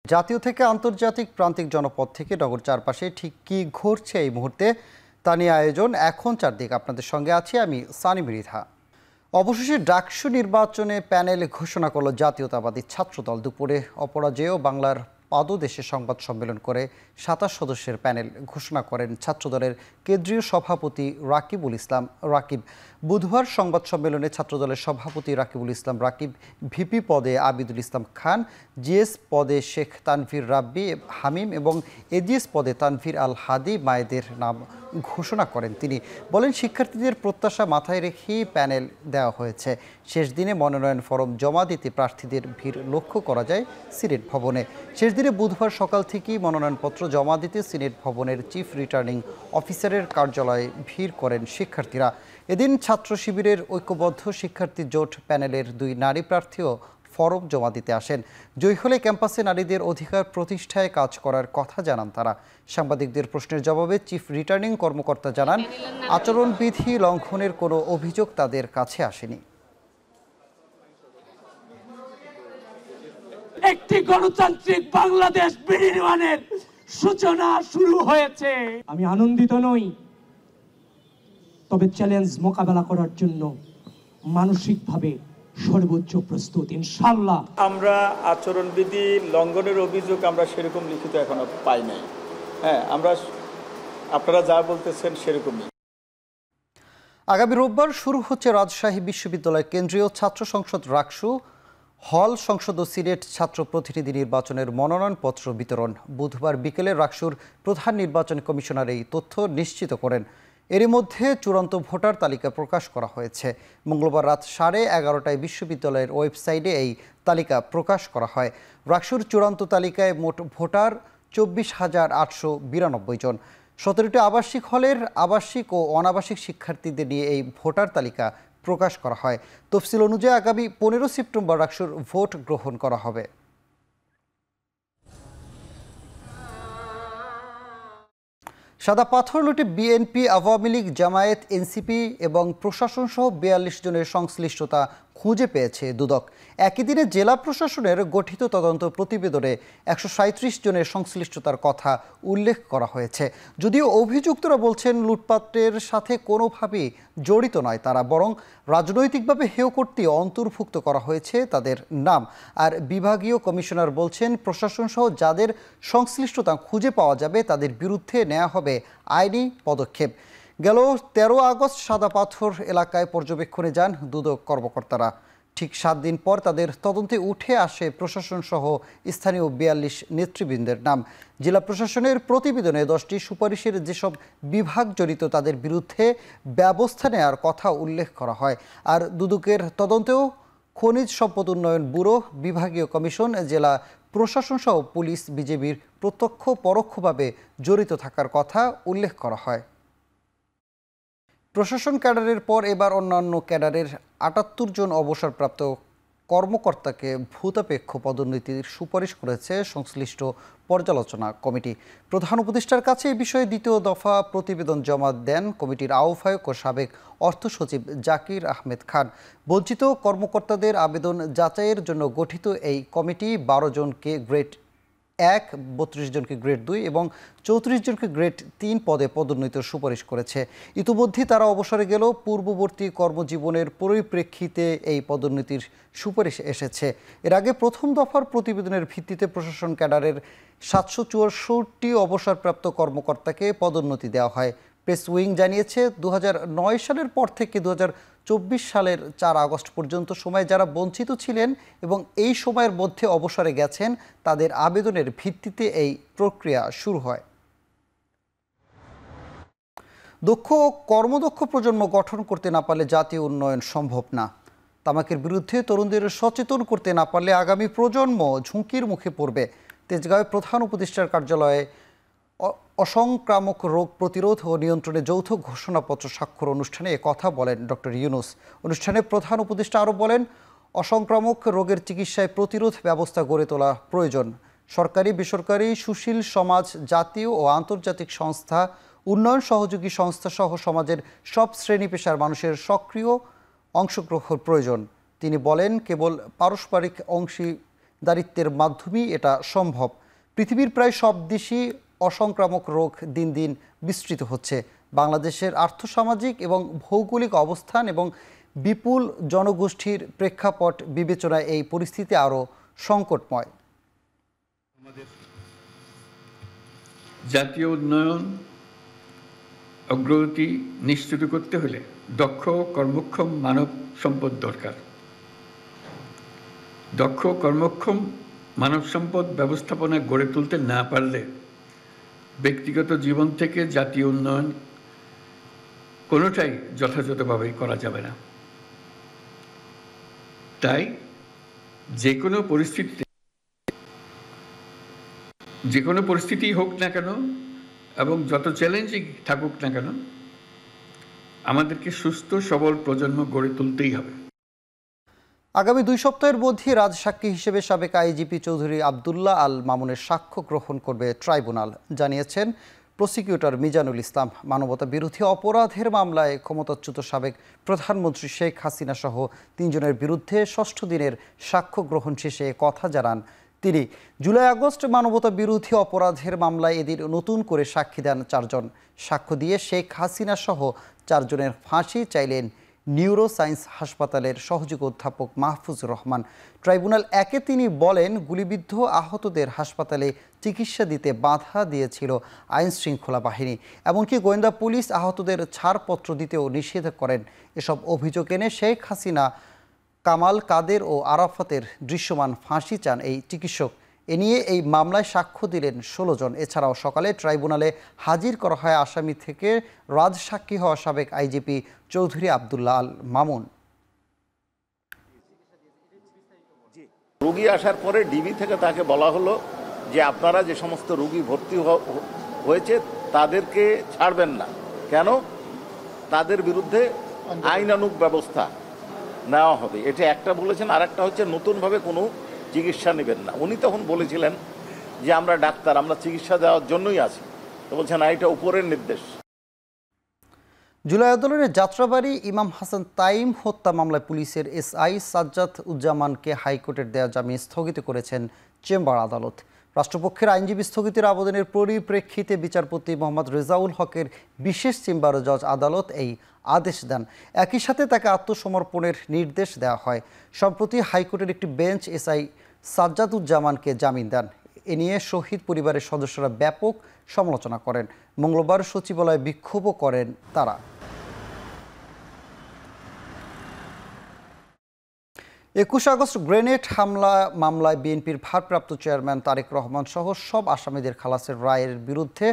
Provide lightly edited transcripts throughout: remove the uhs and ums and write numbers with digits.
জাতীয় থেকে আন্তর্জাতিক প্রান্তিক জনপদ থেকে নগর চারপাশে ঠিক কী ঘটছে এই মুহূর্তে তা নিয়ে আয়োজন এখন চারদিক। আপনাদের সঙ্গে আছি আমি সানি মৃধা। অবশেষে ডাকসু নির্বাচনে প্যানেল ঘোষণা করল জাতীয়তাবাদী ছাত্রদল। দুপুরে অপরাজেয় বাংলার পাদদেশে সংবাদ সম্মেলন করে ২৭ সদস্যের প্যানেল ঘোষণা করেন ছাত্রদলের কেন্দ্রীয় সভাপতি রাকিবুল ইসলাম রাকিব। বুধবার সংবাদ সম্মেলনে ছাত্রদলের সভাপতি রাকিবুল ইসলাম রাকিব ভিপি পদে আবিদুল ইসলাম খান, জিএস পদে শেখ তানভীর রাব্বি হামিম এবং এজিএস পদে তানভীর আল হাদি মায়েদের নাম ঘোষণা করেন। তিনি বলেন, শিক্ষার্থীদের প্রত্যাশা মাথায় রেখেই প্যানেল দেওয়া হয়েছে। শেষ দিনে মনোনয়ন ফরম জমা দিতে প্রার্থীদের ভিড় লক্ষ্য করা যায় সিনেট ভবনে। শেষ দিনে বুধবার সকাল থেকেই মনোনয়নপত্র জমা দিতে সিনেট ভবনের চিফ রিটার্নিং অফিসারের কার্যালয়ে ভিড় করেন শিক্ষার্থীরা। এদিন ছাত্র শিবিরের ঐক্যবদ্ধ শিক্ষার্থী জোট প্যানেলের 2 নারী প্রার্থীও ফরম জমা দিতে আসেন। জয়ী হলে ক্যাম্পাসে নারীদের অধিকার প্রতিষ্ঠায় কাজ করার কথা জানান তারা। সাংবাদিকদের প্রশ্নের জবাবে চিফ রিটার্নিং কর্মকর্তা জানান, আচরণবিধি লঙ্ঘনের কোনো অভিযোগ তাদের কাছে আসেনি। একটি গণতান্ত্রিক বাংলাদেশ বিনির্মাণের সূচনা শুরু হয়েছে। আমি আনন্দিত নই, তবে চ্যালেঞ্জ মোকাবেলা করার জন্য মানসিকভাবে সর্বোচ্চ প্রস্তুত ইনশাআল্লাহ। আমরা আচরণবিধি লঙ্ঘনের অভিযোগ আমরা সেরকম লিখিত এখনো পাই নাই। আপনারা যা বলতেছেন সেরকমই। আগামী রোববার শুরু হচ্ছে রাজশাহী বিশ্ববিদ্যালয় কেন্দ্রীয় ছাত্র সংসদ রাকসু হল সংসদ ও সিনেট ছাত্র প্রতিনিধি নির্বাচনের মনোনয়নপত্র বিতরণ। বুধবার বিকেলে রাকসুর প্রধান নির্বাচন কমিশনার এই তথ্য নিশ্চিত করেন। এরই মধ্যে চূড়ান্ত ভোটার তালিকা প্রকাশ করা হয়েছে। মঙ্গলবার রাত 11:30টায় বিশ্ববিদ্যালয়ের ওয়েবসাইটে এই তালিকা প্রকাশ করা হয়। রাকসুর চূড়ান্ত তালিকায় মোট ভোটার 24,892 জন। 17টি আবাসিক হলের আবাসিক ও অনাবাসিক শিক্ষার্থীদের নিয়ে এই ভোটার তালিকা প্রকাশ করা হয়। তফসিল অনুযায়ী আগামী 15 সেপ্টেম্বর রাকসুর ভোট গ্রহণ করা হবে। সাদা পাথর লুটে বিএনপি, আওয়ামী লীগ, জামায়াত, এনসিপি এবং প্রশাসন সহ 42 জনের সংশ্লিষ্টতা খুঁজে পেয়েছে দুদক। একই দিনে জেলা প্রশাসনের গঠিত তদন্ত প্রতিবেদনে 137 জনের সংশ্লিষ্টতার কথা উল্লেখ করা হয়েছে। যদিও অভিযুক্তরা বলছেন লুটপাটের সাথে কোনোভাবেই জড়িত নয় তারা, বরং রাজনৈতিকভাবে হেয় করতে অন্তর্ভুক্ত করা হয়েছে তাদের নাম। আর বিভাগীয় কমিশনার বলছেন, প্রশাসন সহ যাদের সংশ্লিষ্টতা খুঁজে পাওয়া যাবে তাদের বিরুদ্ধে নেওয়া হবে আইনি পদক্ষেপ। গেল 13 আগস্ট সাদা পাথর এলাকায় পর্যবেক্ষণে যান দুদক কর্মকর্তারা। ঠিক 7 দিন পর তাদের তদন্তে উঠে আসে প্রশাসন সহ স্থানীয় 42 নেতৃবৃন্দের নাম। জেলা প্রশাসনের প্রতিবেদনে 10টি সুপারিশের যেসব বিভাগ জড়িত তাদের বিরুদ্ধে ব্যবস্থা নেওয়ার কথা উল্লেখ করা হয়। আর দুদকের তদন্তেও খনিজ সম্পদ উন্নয়ন ব্যুরো, বিভাগীয় কমিশন, জেলা প্রশাসন সহ পুলিশ, বিজেপির প্রত্যক্ষ পরোক্ষভাবে জড়িত থাকার কথা উল্লেখ করা হয়। প্রশাসন ক্যাডারের পর এবার অন্যান্য ক্যাডারের 78 জন অবসরপ্রাপ্ত কর্মকর্তাকে ভূতাপেক্ষ পদোন্নতির সুপারিশ করেছে সংশ্লিষ্ট পর্যালোচনা কমিটি। প্রধান উপদেষ্টার কাছে এই বিষয়ে দ্বিতীয় দফা প্রতিবেদন জমা দেন কমিটির আহ্বায়ক ও সাবেক অর্থ সচিব জাকির আহমেদ খান। বঞ্চিত কর্মকর্তাদের আবেদন যাচাইয়ের জন্য গঠিত এই কমিটি 12 জনকে গ্রেড 1, 32 জনকে গ্রেড 2 এবং 34 জনকে গ্রেড 3 পদে পদোন্নতির সুপারিশ করেছে। ইতিমধ্যে তারা অবসরে গেলেও পূর্ববর্তী কর্মজীবনের পরিপ্রেক্ষিতে এই পদোন্নতির সুপারিশ এসেছে। এর আগে প্রথম দফার প্রতিবেদনের ভিত্তিতে প্রশাসন ক্যাডারের 764 অবসরপ্রাপ্ত কর্মকর্তাকে পদোন্নতি দেওয়া হয়। প্রেস উইং জানিয়েছে, 2009 সালের পর থেকে 2024 সালের 4 আগস্ট পর্যন্ত সময় যারা বঞ্চিত ছিলেন এবং এই সময়ের মধ্যে অবসরে গেছেন তাদের আবেদনের ভিত্তিতে এই প্রক্রিয়া শুরু হয়। দক্ষ ও কর্মদক্ষ প্রজন্ম গঠন করতে না পারলে জাতীয় উন্নয়ন সম্ভব না। তামাকের বিরুদ্ধে তরুণদের সচেতন করতে না পারলে আগামী প্রজন্ম ঝুঁকির মুখে পড়বে। তেজগাঁওয়ে প্রধান উপদেষ্টার কার্যালয়ে অসংক্রামক রোগ প্রতিরোধ ও নিয়ন্ত্রণে যৌথ ঘোষণাপত্র স্বাক্ষর অনুষ্ঠানে কথা বলেন ডক্টর ইউনূস। অনুষ্ঠানে প্রধান উপদেষ্টা আরও বলেন, অসংক্রামক রোগের চিকিৎসায় প্রতিরোধ ব্যবস্থা গড়ে তোলা প্রয়োজন। সরকারি, বেসরকারি, সুশীল সমাজ, জাতীয় ও আন্তর্জাতিক সংস্থা, উন্নয়ন সহযোগী সংস্থা সহ সমাজের সব শ্রেণী পেশার মানুষের সক্রিয় অংশগ্রহণ প্রয়োজন। তিনি বলেন, কেবল পারস্পরিক দারিত্বের মাধ্যমেই এটা সম্ভব। পৃথিবীর প্রায় সব দেশই অসংক্রামক রোগ দিন দিন বিস্তৃত হচ্ছে। বাংলাদেশের আর্থসামাজিক এবং ভৌগোলিক অবস্থান এবং বিপুল জনগোষ্ঠীর প্রেক্ষাপট বিবেচনায় এই পরিস্থিতি আরও সংকটময়। জাতীয় উন্নয়ন অগ্রগতি নিশ্চিত করতে হলে দক্ষ কর্মক্ষম মানব সম্পদ দরকার। দক্ষ কর্মক্ষম মানব সম্পদ ব্যবস্থাপনা গড়ে তুলতে না পারলে ব্যক্তিগত জীবন থেকে জাতীয় উন্নয়ন কোনোটাই যথাযথভাবে করা যাবে না। তাই যে কোনো পরিস্থিতি হোক না কেন এবং যত চ্যালেঞ্জিং থাকুক না কেন, আমাদেরকে সুস্থ সবল প্রজন্ম গড়ে তুলতেই হবে। আগামী 2 সপ্তাহের মধ্যে রাজসাক্ষী হিসেবে সাবেক আইজিপি চৌধুরী আবদুল্লাহ আল মামুনের সাক্ষ্য গ্রহণ করবে ট্রাইব্যুনাল, জানিয়েছেন প্রসিকিউটর মিজানুল ইসলাম। মানবতা বিরোধী অপরাধের মামলায় ক্ষমতাচ্যুত সাবেক প্রধানমন্ত্রী শেখ হাসিনা সহ 3 জনের বিরুদ্ধে 6ষ্ঠ দিনের সাক্ষ্য গ্রহণ শেষে কথা জানান তিনি। জুলাই আগস্ট মানবতা বিরোধী অপরাধের মামলায় এদিন নতুন করে সাক্ষী দেন 4 জন। সাক্ষ্য দিয়ে শেখ হাসিনা সহ 4 জনের ফাঁসি চাইলেন নিউরো সায়েন্স হাসপাতালের সহযোগী অধ্যাপক মাহফুজুর রহমান। ট্রাইব্যুনাল 1-এ তিনি বলেন, গুলিবিদ্ধ আহতদের হাসপাতালে চিকিৎসা দিতে বাধা দিয়েছিল আইন শৃঙ্খলা বাহিনী, এমনকি গোয়েন্দা পুলিশ আহতদের ছাড়পত্র দিতেও নিষেধ করেন। এসব অভিযোগ এনে শেখ হাসিনা, কামাল, কাদের ও আরাফাতের দৃশ্যমান ফাঁসি চান এই চিকিৎসক। এ নিয়ে এই মামলায় সাক্ষ্য দিলেন 16 জন। এছাড়াও সকালে ট্রাইব্যুনালে হাজির করা হয় আসামি থেকে রাজসাক্ষী হওয়া সাবেক আইজিপি চৌধুরী আবদুল্লাহ আল মামুন। রোগী আসার পরে ডিবি থেকে তাকে বলা হলো যে আপনারা যে সমস্ত রোগী ভর্তি হয়েছে তাদেরকে ছাড়বেন না, কেন? তাদের বিরুদ্ধে আইনানুগ ব্যবস্থা নেওয়া হবে। এটা একটা বলেছেন, আর একটা হচ্ছে নতুনভাবে কোনো চিকিৎসা নেবেন না। উনি তখন বলেছিলেন যে আমরা ডাক্তার, আমরা চিকিৎসা দেওয়ার জন্যই আছি। তো বলছেন এটা উপরের নির্দেশ। জুলাই আন্দোলনের যাত্রাবাড়ি ইমাম হাসান তাইম হত্যা মামলায় পুলিশের এসআই সাজ্জাদ উজ্জামানকে হাইকোর্টের দেওয়া জামিন স্থগিত করেছেন চেম্বার আদালত। রাষ্ট্রপক্ষের আইনজীবী স্থগিতের আবেদনের পরিপ্রেক্ষিতে বিচারপতি মোহাম্মদ রেজাউল হকের বিশেষ চেম্বার জজ আদালত এই আদেশ দেন। একই সাথে তাকে আত্মসমর্পণের নির্দেশ দেওয়া হয়। সম্প্রতি হাইকোর্টের একটি বেঞ্চ এসআই সাজ্জাদুজ্জামানকে জামিন দেন। এ নিয়ে শহীদ পরিবারের সদস্যরা ব্যাপক সমালোচনা করেন। মঙ্গলবার সচিবালয়ে বিক্ষোভও করেন তারা। 21 আগস্ট গ্রেনেড হামলা মামলায় বিএনপির ভারপ্রাপ্ত চেয়ারম্যান তারেক রহমান সহ সব আসামিদের খালাসের রায়ের বিরুদ্ধে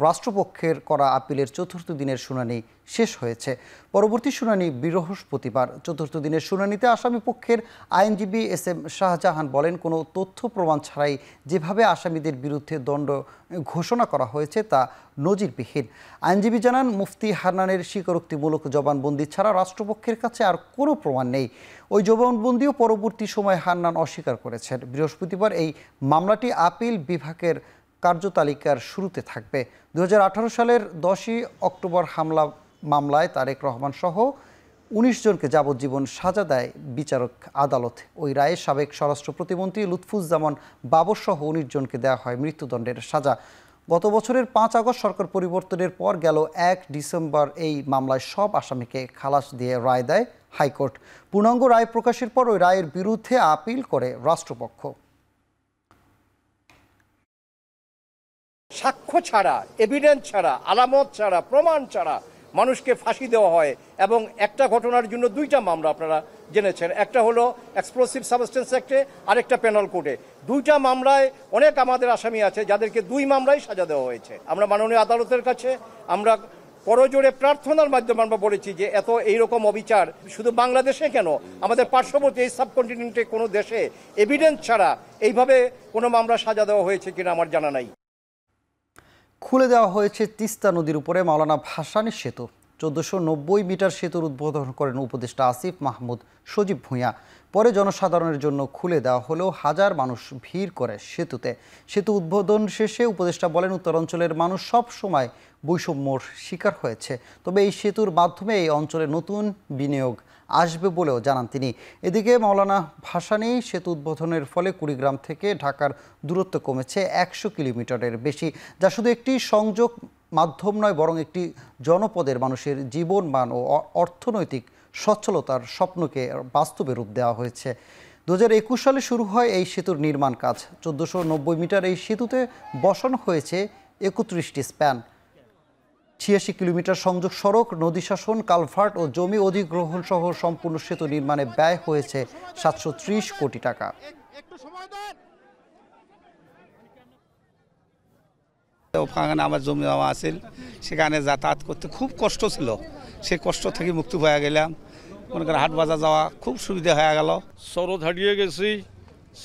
রাষ্ট্রপক্ষের করা আপিলের 4র্থ দিনের শুনানি শেষ হয়েছে। পরবর্তী শুনানি বৃহস্পতিবার। 4র্থ দিনের শুনানিতে আসামি পক্ষের আইনজীবী SM শাহজাহান বলেন, কোনো তথ্য প্রমাণ ছাড়াই যেভাবে আসামিদের বিরুদ্ধে দণ্ড ঘোষণা করা হয়েছে তা নজিরবিহীন। আইনজীবী জানান, মুফতি হান্নানের স্বীকারোক্তিমূলক জবানবন্দি ছাড়া রাষ্ট্রপক্ষের কাছে আর কোনো প্রমাণ নেই। ওই জবানবন্দিও পরবর্তী সময়ে হান্নান অস্বীকার করেছেন। বৃহস্পতিবার এই মামলাটি আপিল বিভাগের কার্যতালিকার শুরুতে থাকবে। 2018 সালের 10ই অক্টোবর মামলায় তারেক রহমান সহ 19 জনকে যাবজ্জীবন সাজা দেয় বিচারক আদালত। ওই রায়ে সাবেক স্বরাষ্ট্র প্রতিমন্ত্রী লুৎফুজ্জামান বাবর সহ 19 জনকে দেওয়া হয় মৃত্যুদণ্ডের সাজা। গত বছরের 5 আগস্ট সরকার পরিবর্তনের পর গেল 1 ডিসেম্বর এই মামলায় সব আসামিকে খালাস দিয়ে রায় দেয় হাইকোর্ট। পূর্ণাঙ্গ রায় প্রকাশের পর ওই রায়ের বিরুদ্ধে আপিল করে রাষ্ট্রপক্ষ। সাক্ষ্য ছাড়া, এভিডেন্স ছাড়া, আলামত ছাড়া, প্রমাণ ছাড়া মানুষকে ফাঁসি দেওয়া হয়। এবং একটা ঘটনার জন্য 2টা মামলা আপনারা জেনেছেন, একটা হলো এক্সপ্লোসিভ সাবস্টেন্স অ্যাক্টে, আরেকটা পেনাল কোডে। 2টা মামলায় অনেক আমাদের আসামি আছে যাদেরকে 2 মামলায় সাজা দেওয়া হয়েছে। আমরা মাননীয় আদালতের কাছে আমরা করজোড়ে প্রার্থনার মাধ্যমে আমরা বলেছি যে এত এইরকম অবিচার শুধু বাংলাদেশে কেন, আমাদের পার্শ্ববর্তী এই সাবকন্টিনেন্টে কোনো দেশে এভিডেন্স ছাড়া এইভাবে কোনো মামলা সাজা দেওয়া হয়েছে কিনা আমার জানা নাই। খুলে দেওয়া হয়েছে তিস্তা নদীর উপরে মাওলানা ভাসানী সেতু। 1490 মিটার সেতুর উদ্বোধন করেন উপদেষ্টা আসিফ মাহমুদ সজীব ভূঁইয়া। পরে জনসাধারণের জন্য খুলে দেওয়া হলেও হাজার মানুষ ভিড় করে সেতুতে। সেতু উদ্বোধন শেষে উপদেষ্টা বলেন, উত্তরাঞ্চলের মানুষ সব সময় বৈষম্যর শিকার হয়েছে, তবে এই সেতুর মাধ্যমে এই অঞ্চলে নতুন বিনিয়োগ আসবে বলেও জানান তিনি। এদিকে মাওলানা ভাসানী সেতু উদ্বোধনের ফলে কুড়িগ্রাম থেকে ঢাকার দূরত্ব কমেছে 100 কিলোমিটারের বেশি, যা শুধু একটি সংযোগ মাধ্যম নয়, বরং একটি জনপদের মানুষের জীবনমান ও অর্থনৈতিক সচ্ছলতার স্বপ্নকে বাস্তবে রূপ দেওয়া হয়েছে। 2021 সালে শুরু হয় এই সেতুর নির্মাণ কাজ। 1490 মিটার এই সেতুতে বসানো হয়েছে 31টি স্প্যান, 86 কিলোমিটার সংযোগ সড়ক, নদী শাসন, কালভার্ট ও জমি অধিগ্রহণ সহ সম্পূর্ণ সেতু নির্মাণে ব্যয় হয়েছে 730 কোটি টাকা। ওখানে আমার জমি জমা আছে, সেখানে যাতায়াত করতে খুব কষ্ট ছিল। সে কষ্ট থেকে মুক্তি হয়ে গেলাম। মনে করেন হাট বাজার যাওয়া খুব সুবিধা হয়ে গেল। শরৎ হারিয়ে গেছি,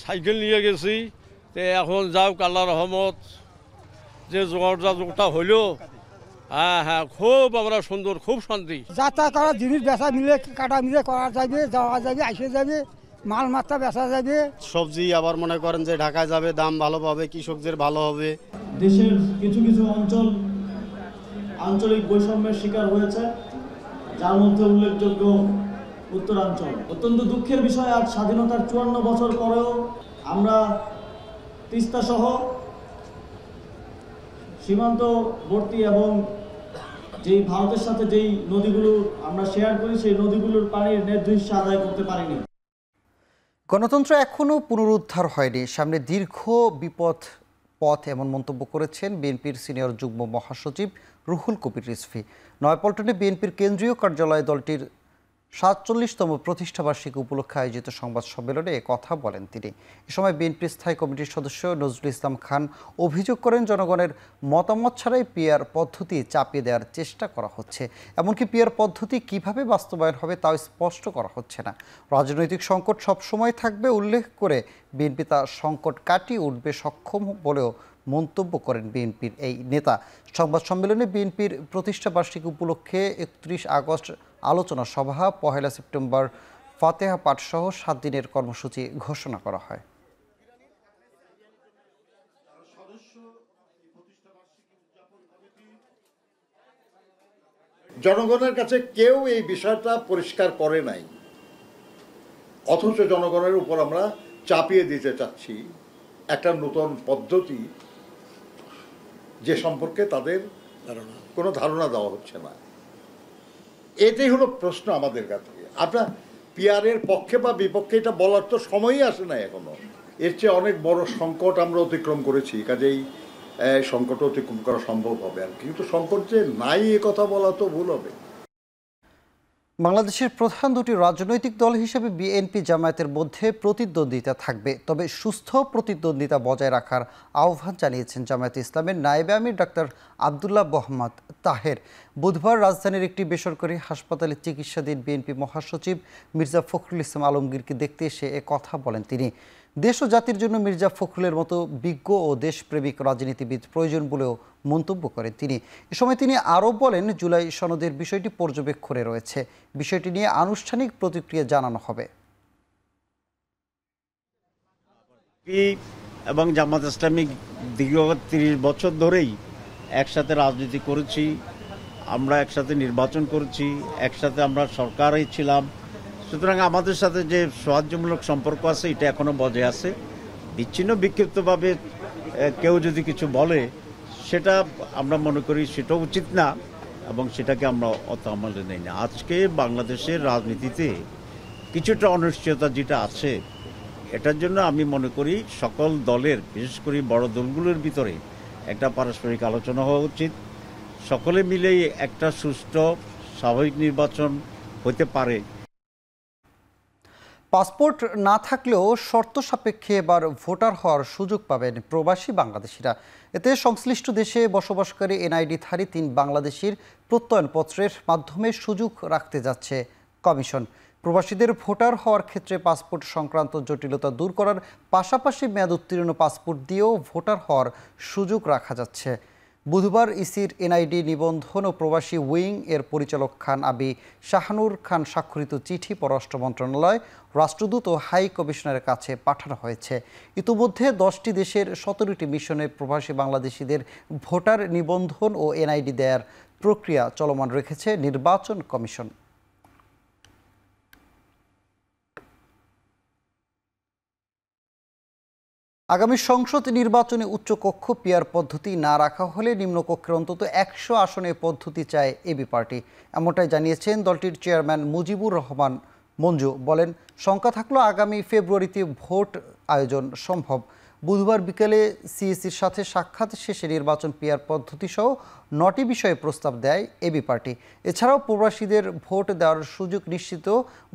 সাইকেল নিয়ে গেছি, এখন যাও আল্লাহর রহমত যে যোগাযোগটা হইল, হ্যাঁ খুব আমরা সুন্দর, খুব শান্তি। যাতায়াত করার জিনিস বেচা মিলে কাটা মিলে করা যাবে, যাওয়া যাবে, আসে যাবে, মাল মাত্রা বেচা যাবে। সবজি আবার মনে করেন যে ঢাকায় যাবে, দাম ভালো পাবে, কৃষকদের ভালো হবে। দেশের কিছু কিছু অঞ্চল আঞ্চলিক বৈষম্যের শিকার হয়েছে, যার মধ্যে উল্লেখযোগ্য উত্তরাঞ্চল। অত্যন্ত দুঃখের বিষয়, আজ স্বাধীনতার 54 বছর পরেও আমরা তিস্তা সহ সীমান্তবর্তী এবং যেই ভারতের সাথে যেই নদীগুলো আমরা শেয়ার করি, সেই নদীগুলোর পানির ন্যায্য হিস্যা আদায় করতে পারিনি। গণতন্ত্র এখনও পুনরুদ্ধার হয়নি, সামনে দীর্ঘ বিপদ পথ, এমন মন্তব্য করেছেন বিএনপির সিনিয়র যুগ্ম মহাসচিব রুহুল কবির রিজভী। নয়াপল্টনে বিএনপির কেন্দ্রীয় কার্যালয়ে দলটির 47তম প্রতিষ্ঠাবার্ষিকী উপলক্ষে আয়োজিত সংবাদ সম্মেলনে এ কথা বলেন তিনি। এ সময় বিএনপির স্থায়ী কমিটির সদস্য নজরুল ইসলাম খান অভিযোগ করেন, জনগণের মতামত ছাড়াই পিআর পদ্ধতি চাপিয়ে দেওয়ার চেষ্টা করা হচ্ছে। এমনকি পিআর পদ্ধতি কিভাবে বাস্তবায়ন হবে তাও স্পষ্ট করা হচ্ছে না। রাজনৈতিক সংকট সবসময় থাকবে উল্লেখ করে বিএনপি তা সংকট কাটিয়ে উঠবে সক্ষম বলেও মন্তব্য করেন বিএনপির এই নেতা। সংবাদ সম্মেলনে বিএনপির প্রতিষ্ঠাবার্ষিকী উপলক্ষে 31 আগস্ট আলোচনা সভা, 1 সেপ্টেম্বর ফাতেহা পাঠ সহ 7 দিনের কর্মসূচি ঘোষণা করা হয়। জনগণের কাছে কেউ এই বিষয়টা পরিষ্কার করে নাই, অথচ জনগণের উপর আমরা চাপিয়ে দিতে চাচ্ছি একটা নতুন পদ্ধতি, যে সম্পর্কে তাদের কোনো ধারণা দেওয়া হচ্ছে না। এটাই হলো প্রশ্ন আমাদের কাছে। আপনার পিআরের পক্ষে বা বিপক্ষে এটা বলার তো সময়ই আসে না এখনো। এর চেয়ে অনেক বড় সংকট আমরা অতিক্রম করেছি, কাজেই সংকট অতিক্রম করা সম্ভব হবে আর কি। কিন্তু সংকট যে নাই এ কথা বলা তো ভুল হবে। বাংলাদেশের প্রধান দুটি রাজনৈতিক দল হিসেবে বিএনপি জামায়াতের মধ্যে প্রতিদ্বন্দ্বিতা থাকবে, তবে সুস্থ প্রতিদ্বন্দ্বিতা বজায় রাখার আহ্বান জানিয়েছেন জামায়াতে ইসলামের নায়েবে আমির ডাক্তার আব্দুল্লাহ মোহাম্মদ তাহের। বুধবার রাজধানীর একটি বেসরকারি হাসপাতালে চিকিৎসাধীন বিএনপি মহাসচিব মির্জা ফখরুল ইসলাম আলমগীরকে দেখতে এসে এ কথা বলেন তিনি। দেশ ও জাতির জন্য মির্জা ফখরুলের মতো বিজ্ঞ ও দেশপ্রেমিক রাজনীতিবিদ প্রয়োজন বলেও মন্তব্য করেন তিনি। এ সময় তিনি আরও বলেন, জুলাই সনদের বিষয়টি পর্যবেক্ষণে রয়েছে, বিষয়টি নিয়ে আনুষ্ঠানিক প্রতিক্রিয়া জানানো হবে। এবং জামাত ইসলামী দীর্ঘ 30 বছর ধরেই একসাথে রাজনীতি করেছি, আমরা একসাথে নির্বাচন করেছি, একসাথে আমরা সরকারেই ছিলাম। সুতরাং আমাদের সাথে যে সৌহার্দ্যমূলক সম্পর্ক আছে এটা এখনো বজায় আছে। বিচ্ছিন্ন বিক্ষিপ্তভাবে কেউ যদি কিছু বলে সেটা আমরা মনে করি সেটা উচিত না, এবং সেটাকে আমরা অত আমলে নেই না। আজকে বাংলাদেশের রাজনীতিতে কিছুটা অনিশ্চয়তা যেটা আছে, এটার জন্য আমি মনে করি সকল দলের, বিশেষ করে বড় দলগুলোর ভিতরে একটা পারস্পরিক আলোচনা হওয়া উচিত। সকলে মিলেই একটা সুষ্ঠু স্বাভাবিক নির্বাচন হতে পারে। পাসপোর্ট না থাকলেও শর্ত সাপেক্ষে এবার ভোটার হওয়ার সুযোগ পাবেন প্রবাসী বাংলাদেশিরা। এতে সংশ্লিষ্ট দেশে বসবাসকারী এনআইডিধারী 3 বাংলাদেশির প্রত্যয়নপত্রের মাধ্যমে সুযোগ রাখতে যাচ্ছে কমিশন। প্রবাসীদের ভোটার হওয়ার ক্ষেত্রে পাসপোর্ট সংক্রান্ত জটিলতা দূর করার পাশাপাশি মেয়াদ উত্তীর্ণ পাসপোর্ট দিয়েও ভোটার হওয়ার সুযোগ রাখা যাচ্ছে। বুধবার ইসির এনআইডি নিবন্ধন ও প্রবাসী উইং এর পরিচালক খান আবি শাহানুর খান স্বাক্ষরিত চিঠি পররাষ্ট্র মন্ত্রণালয়, রাষ্ট্রদূত ও হাই কমিশনারের কাছে পাঠানো হয়েছে। ইতিমধ্যে 10টি দেশের 17টি মিশনে প্রবাসী বাংলাদেশিদের ভোটার নিবন্ধন ও এনআইডি দেয়ার প্রক্রিয়া চলমান রেখেছে নির্বাচন কমিশন। আগামী সংসদ নির্বাচনে উচ্চকক্ষ পিআর পদ্ধতি না রাখা হলে নিম্নকক্ষের অন্তত 100 আসনে পদ্ধতি চায় এবি পার্টি। এমনটাই জানিয়েছেন দলটির চেয়ারম্যান মুজিবুর রহমান মঞ্জু। বলেন, সংখ্যা থাকলেও আগামী ফেব্রুয়ারিতে ভোট আয়োজন সম্ভব। বুধবার বিকেলে সিইসির সাথে সাক্ষাৎ শেষে নির্বাচন পিআর পদ্ধতি সহ 9টি বিষয়ে প্রস্তাব দেয় এবি পার্টি। এছাড়াও প্রবাসীদের ভোট দেওয়ার সুযোগ নিশ্চিত,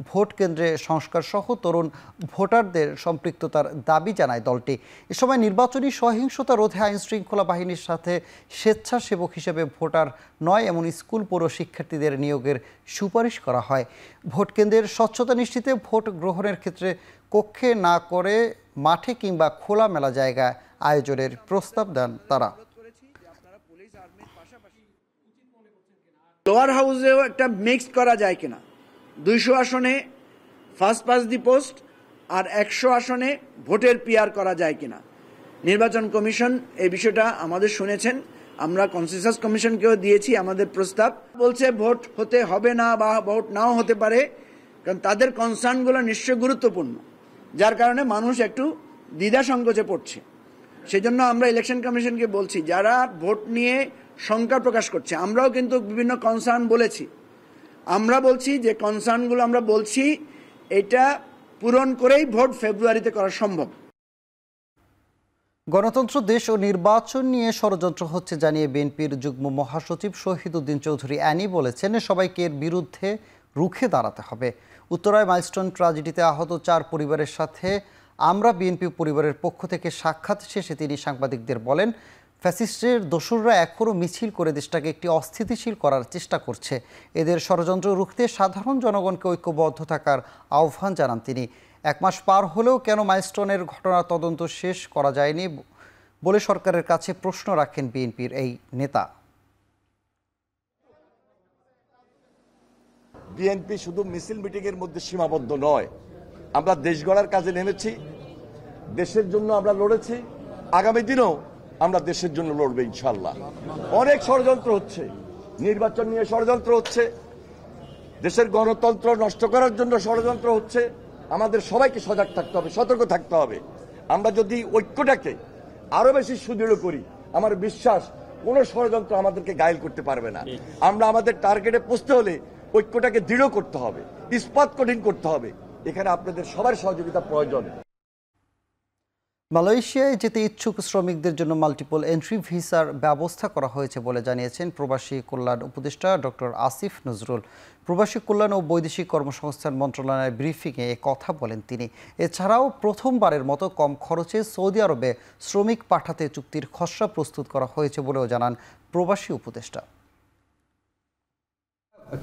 ভোট কেন্দ্রে সংস্কার সহ তরুণ ভোটারদের সম্পৃক্ততার দাবি জানায় দলটি। এ সময় নির্বাচনী সহিংসতা রোধে আইনশৃঙ্খলা বাহিনীর সাথে স্বেচ্ছাসেবক হিসেবে ভোটার নয় এমন স্কুল পৌর শিক্ষার্থীদের নিয়োগের সুপারিশ করা হয়। ভোট কেন্দ্রের স্বচ্ছতা নিশ্চিতে ভোট গ্রহণের ক্ষেত্রে কক্ষে না করে মাঠে কিংবা খোলামেলা জায়গায় আয়োজনের প্রস্তাব দেন তারা। লোয়ার হাউসেও একটা মিক্সড করা যায় কিনা, 200 আসনে ফার্স্ট পাস দি পোস্ট আর 100 আসনে ভোটের পিআর করা যায় কিনা। নির্বাচন কমিশন এই বিষয়টা আমাদের শুনেছেন, আমরা কনসেনসাস কমিশনকেও দিয়েছি আমাদের প্রস্তাব। বলছে ভোট হতে হবে না বা ভোট নাও হতে পারে, কারণ তাদের কনসার্নগুলো নিশ্চয়ই গুরুত্বপূর্ণ, যার কারণে মানুষ একটু দ্বিধা সংকোচে পড়ছে। সেজন্য আমরা ইলেকশন কমিশনকে বলছি, যারা ভোট নিয়ে শঙ্কা প্রকাশ করছে, আমরাও কিন্তু বিভিন্ন কনসার্ন বলেছি। আমরা বলছি যে কনসার্নগুলো আমরা বলছি এটা পূরণ করেই ভোট ফেব্রুয়ারিতে করা সম্ভব। গণতন্ত্র, দেশ ও নির্বাচন নিয়ে ষড়যন্ত্র হচ্ছে জানিয়ে বিএনপির যুগ্ম মহাসচিব শহীদউদ্দিন চৌধুরী অ্যানি বলেছেন, সবাইকে এর বিরুদ্ধে রুখে দাঁড়াতে হবে। উত্তরায় মাইলস্টোন ট্র্যাজেডিতে আহত 4 পরিবারের সাথে আমরা বিএনপি পরিবারের পক্ষ থেকে সাক্ষাৎ শেষে তিনি সাংবাদিকদের বলেন, ফ্যাসিস্টের দোসররা এখনও মিছিল করে দেশটাকে একটি অস্থিতিশীল করার চেষ্টা করছে। এদের ষড়যন্ত্র রুখতে সাধারণ জনগণকে ঐক্যবদ্ধ থাকার আহ্বান জানান তিনি। 1 মাস পার হলেও কেন মাইলস্টোনের ঘটনার তদন্ত শেষ করা যায়নি বলে সরকারের কাছে প্রশ্ন রাখেন বিএনপির এই নেতা। বিএনপি শুধু মিছিল মিটিংয়ের মধ্যে সীমাবদ্ধ নয়, আমরা দেশ গড়ার কাজে নেমেছি, দেশের জন্য আমরা লড়েছি, আগামী দিনেও আমরা দেশের জন্য লড়বো ইনশাল্লাহ। অনেক ষড়যন্ত্র হচ্ছে, নির্বাচন নিয়ে ষড়যন্ত্র হচ্ছে, দেশের গণতন্ত্র নষ্ট করার জন্য ষড়যন্ত্র হচ্ছে। আমাদের সবাইকে সজাগ থাকতে হবে, সতর্ক থাকতে হবে। আমরা যদি ঐক্যটাকে আরো বেশি সুদৃঢ় করি, আমার বিশ্বাস কোনো ষড়যন্ত্র আমাদেরকে ঘায়েল করতে পারবে না। আমরা আমাদের টার্গেটে পৌঁছতে হলে ঐক্যটাকে দৃঢ় করতে হবে, ইস্পাত কঠিন করতে হবে। এখানে আপনাদের সবার সহযোগিতা প্রয়োজন। মালয়েশিয়ায় যেতে ইচ্ছুক শ্রমিকদের জন্য মাল্টিপল এন্ট্রি ভিসার ব্যবস্থা করা হয়েছে বলে জানিয়েছেন প্রবাসী কল্যাণ উপদেষ্টা ডক্টর আসিফ নজরুল। প্রবাসী কল্যাণ ও বৈদেশিক কর্মসংস্থান মন্ত্রণালয়ের ব্রিফিংয়ে এ কথা বলেন তিনি। এছাড়াও প্রথমবারের মতো কম খরচে সৌদি আরবে শ্রমিক পাঠাতে চুক্তির খসড়া প্রস্তুত করা হয়েছে বলেও জানান প্রবাসী উপদেষ্টা।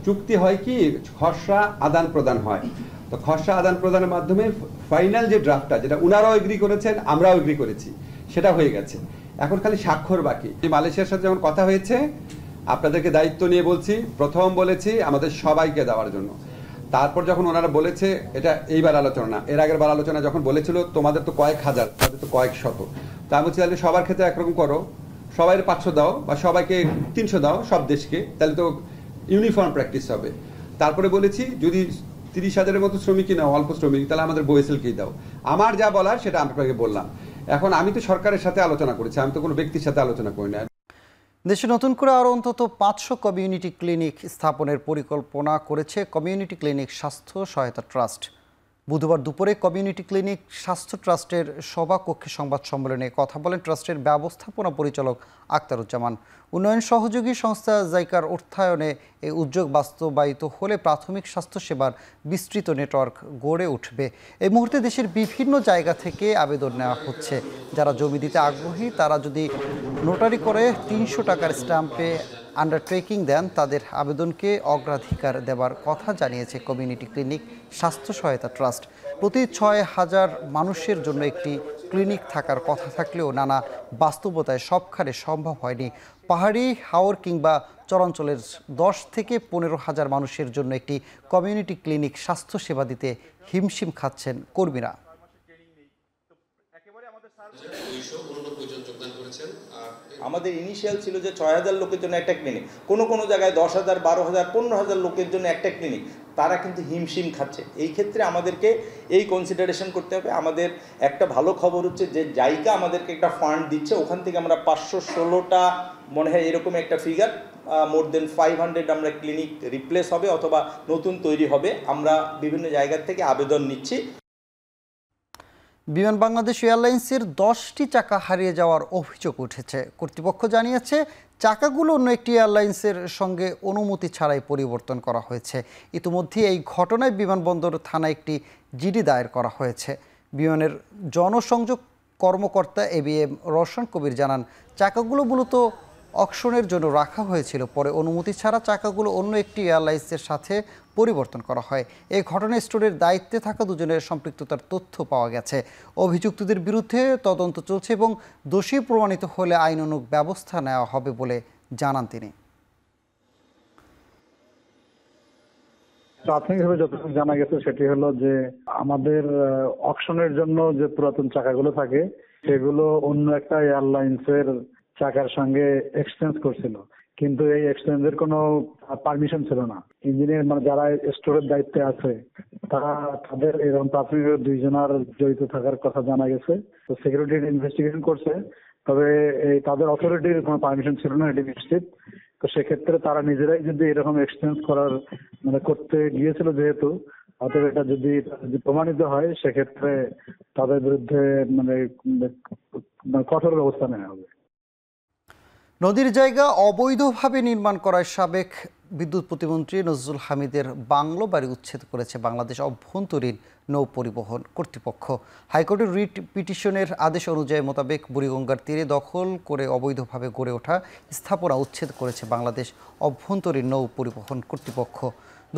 চুক্তি হয় কি, খসড়া আদান প্রদান হয়। তো খসড়া আদান প্রদানের মাধ্যমে ফাইনাল যে ড্রাফটটা, যেটা উনারাও এগ্রি করেছেন, আমরাও এগ্রি করেছি, সেটা হয়ে গেছে। এখন খালি স্বাক্ষর বাকি। মালয়েশিয়ার সাথে যখন কথা হয়েছে, আপনাদেরকে দায়িত্ব নিয়ে বলছি, প্রথম বলেছি আমাদের সবাইকে দেওয়ার জন্য। তারপর যখন ওনারা বলেছে, এটা এইবার আলোচনা না, এর আগের বার আলোচনা যখন বলেছিল তোমাদের তো কয়েক হাজার, তাদের তো কয়েক শত, তা আমি বলছি তাহলে সবার ক্ষেত্রে একরকম করো, সবাই 500 দাও বা সবাইকে 300 দাও, সব দেশকে, তাহলে তো ইউনিফর্ম প্র্যাকটিস হবে। তারপরে বলেছি যদি 30,000-এর মতো শ্রমিকই নাও, অল্প শ্রমিক, তাহলে আমাদের বোয়েসেলকেই দাও। আমার যা বলার সেটা আপনাকে বললাম। এখন আমি তো সরকারের সাথে আলোচনা করেছি, আমি তো কোনো ব্যক্তির সাথে আলোচনা করি না। দেশে নতুন করে আরও অন্তত 500 কমিউনিটি ক্লিনিক স্থাপনের পরিকল্পনা করেছে কমিউনিটি ক্লিনিক স্বাস্থ্য সহায়তা ট্রাস্ট। বুধবার দুপুরে কমিউনিটি ক্লিনিক স্বাস্থ্য ট্রাস্টের সভাকক্ষে সংবাদ সম্মেলনে কথা বলেন ট্রাস্টের ব্যবস্থাপনা পরিচালক আক্তারুজ্জামান। উন্নয়ন সহযোগী সংস্থা জাইকার অর্থায়নে এই উদ্যোগ বাস্তবায়িত হলে প্রাথমিক স্বাস্থ্যসেবার বিস্তৃত নেটওয়ার্ক গড়ে উঠবে। এই মুহূর্তে দেশের বিভিন্ন জায়গা থেকে আবেদন নেওয়া হচ্ছে। যারা জমি দিতে আগ্রহী তারা যদি নোটারি করে 300 টাকার স্ট্যাম্পে আন্ডারটেকিং দেন, তাদের আবেদনকে অগ্রাধিকার দেবার কথা জানিয়েছে কমিউনিটি ক্লিনিক স্বাস্থ্য সহায়তা ট্রাস্ট। প্রতি 6,000 মানুষের জন্য একটি ক্লিনিক থাকার কথা থাকলেও নানা বাস্তবতায় সবখানে সম্ভব হয়নি। পাহাড়ি, হাওর কিংবা চরাঞ্চলের 10 থেকে 15,000 মানুষের জন্য একটি কমিউনিটি ক্লিনিক স্বাস্থ্যসেবা দিতে হিমশিম খাচ্ছেন কর্মীরা। আমাদের ইনিশিয়াল ছিল যে 6,000 লোকের জন্য একটা ক্লিনিক, কোনো জায়গায় 10,000, 12,000, 15,000 লোকের জন্য একটা ক্লিনিক, তারা কিন্তু হিমশিম খাচ্ছে। এই ক্ষেত্রে আমাদেরকে এই কনসিডারেশন করতে হবে। আমাদের একটা ভালো খবর হচ্ছে যে জায়গা আমাদেরকে একটা ফান্ড দিচ্ছে, ওখান থেকে আমরা 516টা মনে হয় এরকম একটা ফিগার, মোর দেন 500 আমরা ক্লিনিক রিপ্লেস হবে অথবা নতুন তৈরি হবে। আমরা বিভিন্ন জায়গা থেকে আবেদন নিচ্ছি। বিমান বাংলাদেশ এয়ারলাইন্সের 10টি চাকা হারিয়ে যাওয়ার অভিযোগ উঠেছে। কর্তৃপক্ষ জানিয়েছে চাকাগুলো অন্য একটি এয়ারলাইন্সের সঙ্গে অনুমতি ছাড়াই পরিবর্তন করা হয়েছে। ইতিমধ্যে এই ঘটনায় বিমানবন্দর থানায় একটি জিডি দায়ের করা হয়েছে। বিমানের জনসংযোগ কর্মকর্তা ABM রওশন কবির জানান, চাকাগুলো মূলত অকশনের জন্য রাখা হয়েছিল, পরে অনুমতি ছাড়া চাকাগুলো অন্য একটি এয়ারলাইন্সের সাথে পরিবর্তন করা হয়। এই ঘটনায় স্টোরের দায়িত্বে থাকা দুজনের সম্পৃক্ততার তথ্য পাওয়া গেছে। অভিযুক্তদের বিরুদ্ধে তদন্ত চলছে এবং দোষী প্রমাণিত হলে আইনানুগ ব্যবস্থা নেওয়া হবে বলে জানান তিনি। প্রাথমিকভাবে যতটুকু জানা গেছে সেটি হলো যে আমাদের অকশনের জন্য যে পুরাতন চাকাগুলো থাকে সেগুলো অন্য একটা এয়ারলাইন্সের চাকার সঙ্গে এক্সচেঞ্জ করছিল, কিন্তু এই এক্সচেঞ্জের কোনো পারমিশন ছিল না। ইঞ্জিনিয়ার মানে যারা স্টোরের দায়িত্বে আছে তাদের এরকম প্রাথমিকভাবে 2 জনের জড়িত থাকার কথা জানা গেছে। তো সিকিউরিটি ইনভেস্টিগেশন করছে, তবে তাদের অথরিটির কোনো পারমিশন ছিল না, এটি নিশ্চিত। তো সেক্ষেত্রে তারা নিজেরাই যদি এরকম এক্সচেঞ্জ করার করতে গিয়েছিল যেহেতু, অতএব এটা যদি প্রমাণিত হয় সেক্ষেত্রে তাদের বিরুদ্ধে কঠোর ব্যবস্থা নেওয়া হবে। নদীর জায়গা অবৈধভাবে নির্মাণ করায় সাবেক বিদ্যুৎ প্রতিমন্ত্রী নজরুল হামিদের বাংলো বাড়ি উচ্ছেদ করেছে বাংলাদেশ অভ্যন্তরীণ নৌ পরিবহন কর্তৃপক্ষ। হাইকোর্টের রিট পিটিশনের আদেশ অনুযায়ী মোতাবেক বুড়িগঙ্গার তীরে দখল করে অবৈধভাবে গড়ে ওঠা স্থাপনা উচ্ছেদ করেছে বাংলাদেশ অভ্যন্তরীণ নৌ পরিবহন কর্তৃপক্ষ।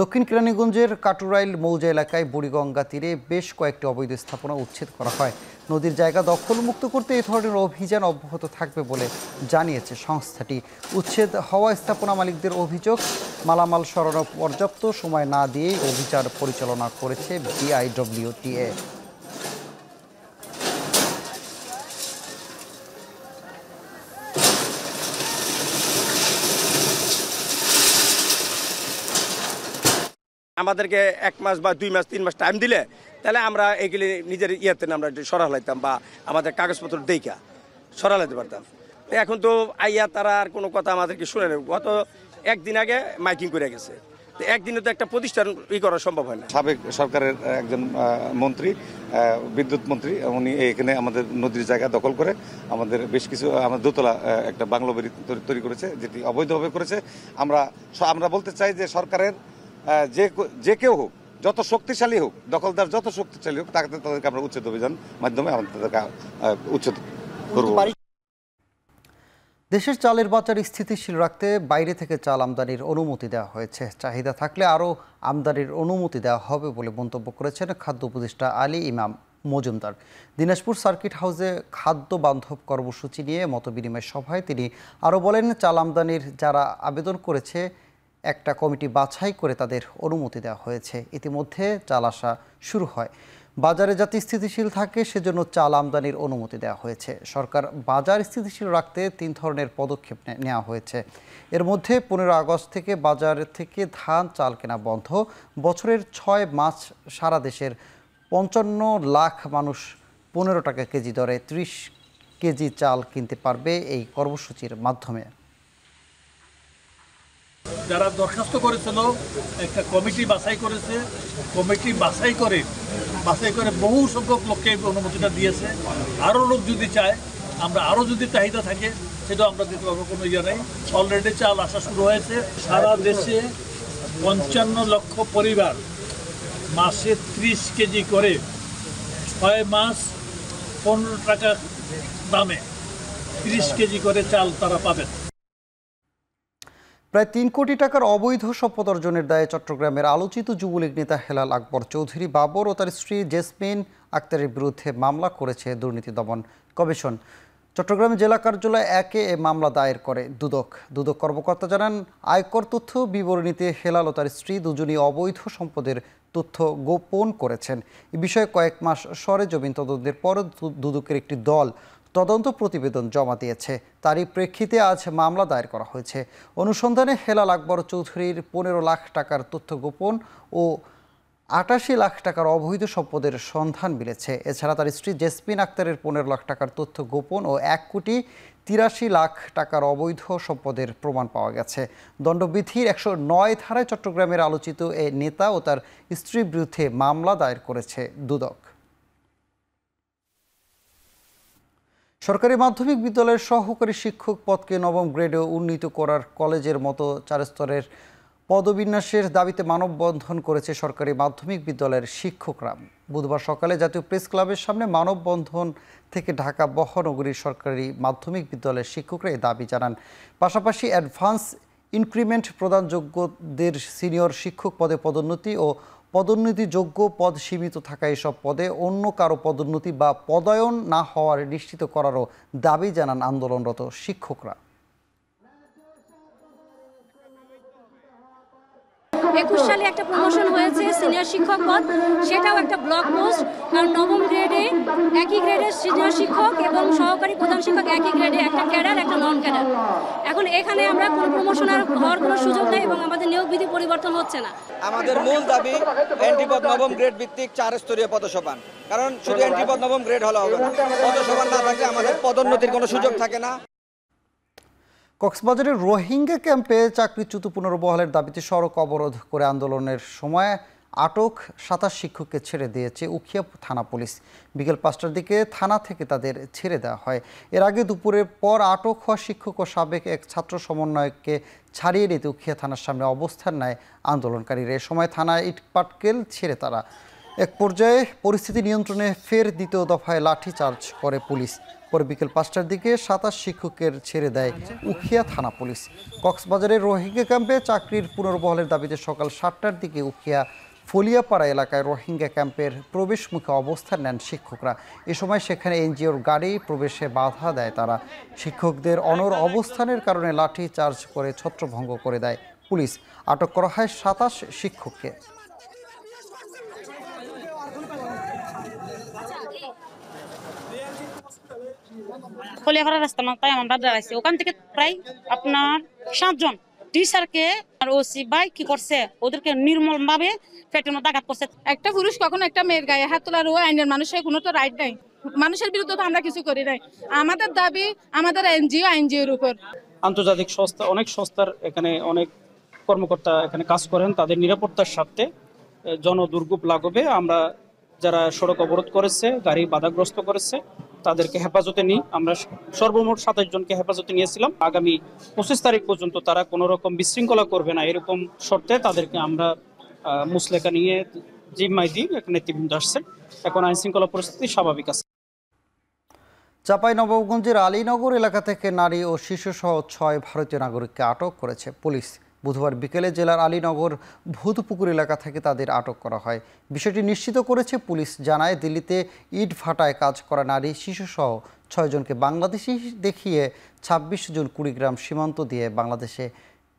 দক্ষিণ কেরানীগঞ্জের কাটুরাইল মৌজা এলাকায় বুড়িগঙ্গা তীরে বেশ কয়েকটি অবৈধ স্থাপনা উচ্ছেদ করা হয়। নদীর জায়গা দখলমুক্ত করতে এই ধরনের অভিযান অব্যাহত থাকবে বলে জানিয়েছে সংস্থাটি। উচ্ছেদ হওয়া স্থাপনা মালিকদের অভিযোগ, মালামাল সরানো পর্যাপ্ত সময় না দিয়েই অভিযান পরিচালনা করেছে BIWTA। আমাদেরকে 1 মাস বা 2 মাস 3 মাস টাইম দিলে তাহলে আমরা এগুলি নিজের ইয়েতে আমরা সরালাইতাম বা আমাদের কাগজপত্র দেখা সরালাইতে পারতাম। এখন তো আইয়া তারা আর কোনো কথা আমাদেরকে শুনে নেই। গত 1 দিন আগে মাইকিং করে গেছে, তো একদিনে তো একটা প্রতিষ্ঠান করা সম্ভব হয় না। সাবেক সরকারের একজন মন্ত্রী, বিদ্যুৎ মন্ত্রী, উনি এখানে আমাদের নদীর জায়গা দখল করে আমাদের বেশ কিছু আমাদের দোতলা একটা বাংলো বাড়ি তৈরি করেছে, যেটি অবৈধভাবে করেছে। আমরা বলতে চাই যে সরকারের যে কেউ হোক, যত শক্তিশালী হোক, দখলদার যত শক্তিশালী হোক, তাদেরকে আমরা উচ্ছেদ অভিযান মাধ্যমে তাদেরকে উচ্ছেদ করব। দেশের চালের বাজার স্থিতিশীল রাখতে বাইরে থেকে চাল আমদানির অনুমতি দেওয়া হয়েছে। চাহিদা থাকলে আরও আমদানির অনুমতি দেওয়া হবে বলে মন্তব্য করেছেন খাদ্য উপদেষ্টা আলী ইমাম মজুমদার। দিনাজপুর সার্কিট হাউসে খাদ্য বান্ধব কর্মসূচি নিয়ে মতবিনিময় সভায় তিনি আরও বলেন, চাল আমদানির যারা আবেদন করেছে একটা কমিটি বাছাই করে তাদের অনুমতি দেওয়া হয়েছে। ইতিমধ্যে চাল আসা শুরু হয়। বাজারে যাতে স্থিতিশীল থাকে সেজন্য চাল আমদানির অনুমতি দেওয়া হয়েছে। সরকার বাজার স্থিতিশীল রাখতে 3 ধরনের পদক্ষেপ নেওয়া হয়েছে। এর মধ্যে 15 আগস্ট থেকে বাজার থেকে ধান চাল কেনা বন্ধ। বছরের 6 মাস সারা দেশের 55 লাখ মানুষ 15 টাকা কেজি দরে 30 কেজি চাল কিনতে পারবে এই কর্মসূচির মাধ্যমে। যারা দরখাস্ত করেছিল একটা কমিটি বাছাই করেছে, কমিটি বাছাই করে বহু সংখ্যক লোককে অনুমতিটা দিয়েছে। আরও লোক যদি চায়, আমরা আরও যদি চাহিদা থাকে সেটাও আমরা দিতে পারবো, কোনো ইয়ে নেই। অলরেডি চাল আসা শুরু হয়েছে। সারা দেশে 55 লক্ষ পরিবার মাসে 30 কেজি করে 6 মাস 15 টাকা দামে 30 কেজি করে চাল তারা পাবেন। প্রায় ৩ কোটি টাকার অবৈধ সম্পদ অর্জনের দায়ে চট্টগ্রামের আলোচিত যুবলীগ নেতা হেলাল আকবর চৌধুরী বাবর ও তার স্ত্রী জেসমিন আক্তারের বিরুদ্ধে মামলা করেছে দুর্নীতি দমন কমিশন। চট্টগ্রাম জেলা কার্যালয় 1-এ এ মামলা দায়ের করে দুদক কর্মকর্তা জানান, আয়কর তথ্য বিবরণীতে হেলাল ও তার স্ত্রী দুজনই অবৈধ সম্পদের তথ্য গোপন করেছেন। এ বিষয়ে কয়েক মাস সরেজমিন তদন্তের পর দুদকের একটি দল তদন্ত প্রতিবেদন জমা দিয়েছে। তারই প্রেক্ষিতে আজ মামলা দায়ের করা হয়েছে। অনুসন্ধানে হেলাল আকবর চৌধুরীর 15 লাখ টাকার তথ্য গোপন ও 88 লাখ টাকার অবৈধ সম্পদের সন্ধান মিলেছে। এছাড়া তার স্ত্রী জেসমিন আক্তারের 15 লাখ টাকার তথ্য গোপন ও 1,83 লাখ টাকার অবৈধ সম্পদের প্রমাণ পাওয়া গেছে। দণ্ডবিধির 109 ধারায় চট্টগ্রামের আলোচিত এ নেতা ও তার স্ত্রীর বিরুদ্ধে মামলা দায়ের করেছে দুদক। সরকারি মাধ্যমিক বিদ্যালয়ের সহকারী শিক্ষক পদকে নবম গ্রেডে উন্নীত করার কলেজের মতো 4 স্তরের পদবিন্যাসের দাবিতে মানববন্ধন করেছে সরকারি মাধ্যমিক বিদ্যালয়ের শিক্ষকরা। বুধবার সকালে জাতীয় প্রেস ক্লাবের সামনে মানববন্ধন থেকে ঢাকা মহানগরীর সরকারি মাধ্যমিক বিদ্যালয়ের শিক্ষকরা এই দাবি জানান। পাশাপাশি অ্যাডভান্স ইনক্রিমেন্ট প্রদানযোগ্যদের সিনিয়র শিক্ষক পদে পদোন্নতি ও পদোন্নতিযোগ্য পদ সীমিত থাকা এসব পদে অন্য কারো পদোন্নতি বা পদায়ন না হওয়ার নিশ্চিত করারও দাবি জানান আন্দোলনরত শিক্ষকরা। 21 সালে একটা প্রমোশন হয়েছে সিনিয়র শিক্ষক পদ, সেটাও একটা ব্লক পোস্ট, কারণ নবম গ্রেডে একই গ্রেডের সিনিয়র শিক্ষক এবং সহকারী প্রধান শিক্ষক একই গ্রেডে, একটা ক্যাডার একটা নন ক্যাডার। এখন এখানে আমরা কোনো প্রমোশন হওয়ার কোনো সুযোগ নেই এবং আমাদের নিয়োগ বিধি পরিবর্তন হচ্ছে না। আমাদের মূল দাবি এন্ট্রি পদ নবম গ্রেড ভিত্তিক 4 স্তরীয় পদসোপান, কারণ শুধু এন্ট্রি পদ নবম গ্রেড হলে হবে না, পদসোপান না থাকলে আমাদের পদোন্নতির কোনো সুযোগ থাকে না। কক্সবাজারের রোহিঙ্গা ক্যাম্পে চাকরিচ্যুত পুনর্বহালের দাবিতে সড়ক অবরোধ করে আন্দোলনের সময় আটক 27 শিক্ষককে ছেড়ে দিয়েছে উখিয়া থানা পুলিশ। বিকেল 5টার দিকে থানা থেকে তাদের ছেড়ে দেওয়া হয়। এর আগে দুপুরের পর আটক হওয়া শিক্ষক ও সাবেক এক ছাত্র সমন্বয়ককে ছাড়িয়ে নিতে উখিয়া থানার সামনে অবস্থান নেয় আন্দোলনকারীরা। এ সময় থানায় ইটপাটকেল ছেড়ে তারা। এক পর্যায়ে পরিস্থিতি নিয়ন্ত্রণে ফের দ্বিতীয় দফায় লাঠিচার্জ করে পুলিশ। পরে বিকেল 5টার দিকে 27 শিক্ষকের ছেড়ে দেয় উখিয়া থানা পুলিশ। কক্সবাজারের রোহিঙ্গা ক্যাম্পে চাকরির পুনর্বহালের দাবিতে সকাল 7টার দিকে উখিয়া ফলিয়াপাড়া এলাকায় রোহিঙ্গা ক্যাম্পের প্রবেশমুখে অবস্থান নেন শিক্ষকরা। এ সময় সেখানে এনজিওর গাড়ি প্রবেশে বাধা দেয় তারা। শিক্ষকদের অনড় অবস্থানের কারণে লাঠি চার্জ করে ছত্রভঙ্গ করে দেয় পুলিশ। আটক করা হয় 27 শিক্ষককে। ফলিয়াপাড়া রাস্তার মাথায় আমরা দাঁড়াইছি, ওখান থেকে প্রায় আপনার 7 জন টিচারকে আর ওসি ভাই কি করছে, ওদেরকে নির্মল ভাবে পেটের মধ্যে আঘাত করছে। একটা পুরুষ কখনো একটা মেয়ের গায়ে হাত তোলার ও আইনের মানুষের কোনো তো রাইট নাই, মানুষের বিরুদ্ধে তো আমরা কিছু করি নাই। আমাদের দাবি আমাদের এনজিওর উপর। আন্তর্জাতিক সংস্থা, অনেক সংস্থার এখানে অনেক কর্মকর্তা এখানে কাজ করেন, তাদের নিরাপত্তার স্বার্থে জনদুর্ভোগ লাঘবে আমরা যারা সড়ক অবরোধ করেছে, গাড়ি বাধাগ্রস্ত করেছে, তাদেরকে হেফাজতে নিই। আমরা সর্বমোট 27 জনকে হেফাজতে নিয়েছিলাম। আগামী 25 তারিখ পর্যন্ত তারা কোনো রকম বিশৃঙ্খলা করবে না, এরকম শর্তে তাদেরকে আমরা মুসলেখা নিয়ে জিম্মায় দিই। এখানে নেতৃবৃন্দ আসছেন, এখন আইন শৃঙ্খলা পরিস্থিতি স্বাভাবিক আছে। চাঁপাইনবাবগঞ্জের আলীনগর এলাকা থেকে নারী ও শিশুসহ 6 ভারতীয় নাগরিককে আটক করেছে পুলিশ। বুধবার বিকেলে জেলার আলীনগর ভূতপুকুর এলাকা থেকে তাদের আটক করা হয়। বিষয়টি নিশ্চিত করেছে পুলিশ। জানায়, দিল্লিতে ইট ভাটায় কাজ করা নারী শিশুসহ 6 জনকে বাংলাদেশি দেখিয়ে 26 জুন কুড়িগ্রাম সীমান্ত দিয়ে বাংলাদেশে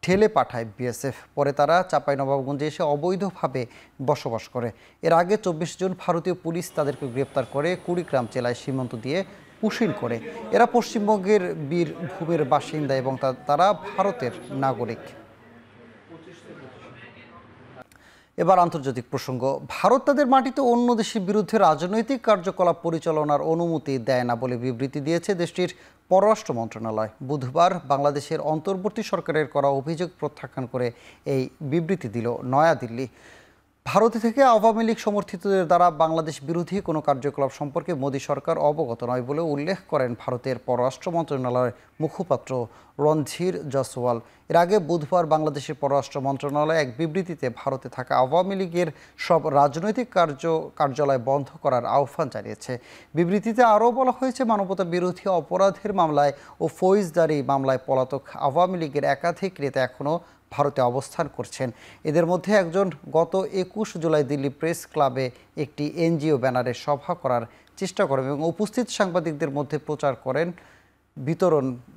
ঠেলে পাঠায় বিএসএফ। পরে তারা চাঁপাইনবাবগঞ্জে এসে অবৈধভাবে বসবাস করে। এর আগে 24 জুন ভারতীয় পুলিশ তাদেরকে গ্রেপ্তার করে কুড়িগ্রাম জেলায় সীমান্ত দিয়ে পুশিন করে। এরা পশ্চিমবঙ্গের বীরভূমের বাসিন্দা এবং তারা ভারতের নাগরিক। এবার আন্তর্জাতিক প্রসঙ্গ। ভারত তাদের মাটিতে অন্য দেশের বিরুদ্ধে রাজনৈতিক কার্যকলাপ পরিচালনার অনুমতি দেয় না বলে বিবৃতি দিয়েছে দেশটির পররাষ্ট্র মন্ত্রণালয়। বুধবার বাংলাদেশের অন্তর্বর্তী সরকারের করা অভিযোগ প্রত্যাখ্যান করে এই বিবৃতি দিল নয়াদিল্লি। ভারতে থেকে আওয়ামী লীগ সমর্থিতদের দ্বারা বাংলাদেশ বিরোধী কোনো কার্যকলাপ সম্পর্কে মোদী সরকার অবগত নয় বলে উল্লেখ করেন ভারতের পররাষ্ট্র মন্ত্রণালয়ের মুখপাত্র রণধীর জয়সওয়াল। এর আগে বুধবার বাংলাদেশের পররাষ্ট্র মন্ত্রণালয় এক বিবৃতিতে ভারতে থাকা আওয়ামী লীগের সব রাজনৈতিক কার্যালয় বন্ধ করার আহ্বান জানিয়েছে। বিবৃতিতে আরও বলা হয়েছে, মানবতা বিরোধী অপরাধের মামলায় ও ফৌজদারি মামলায় পলাতক আওয়ামী লীগের একাধিক নেতা এখনও ভারতে অবস্থান করছেন। এদের মধ্যে একজন গত 21 জুলাই দিল্লি প্রেস ক্লাবে একটি এনজিও ব্যানারে সভা করার চেষ্টা করেন এবং উপস্থিত সাংবাদিকদের মধ্যে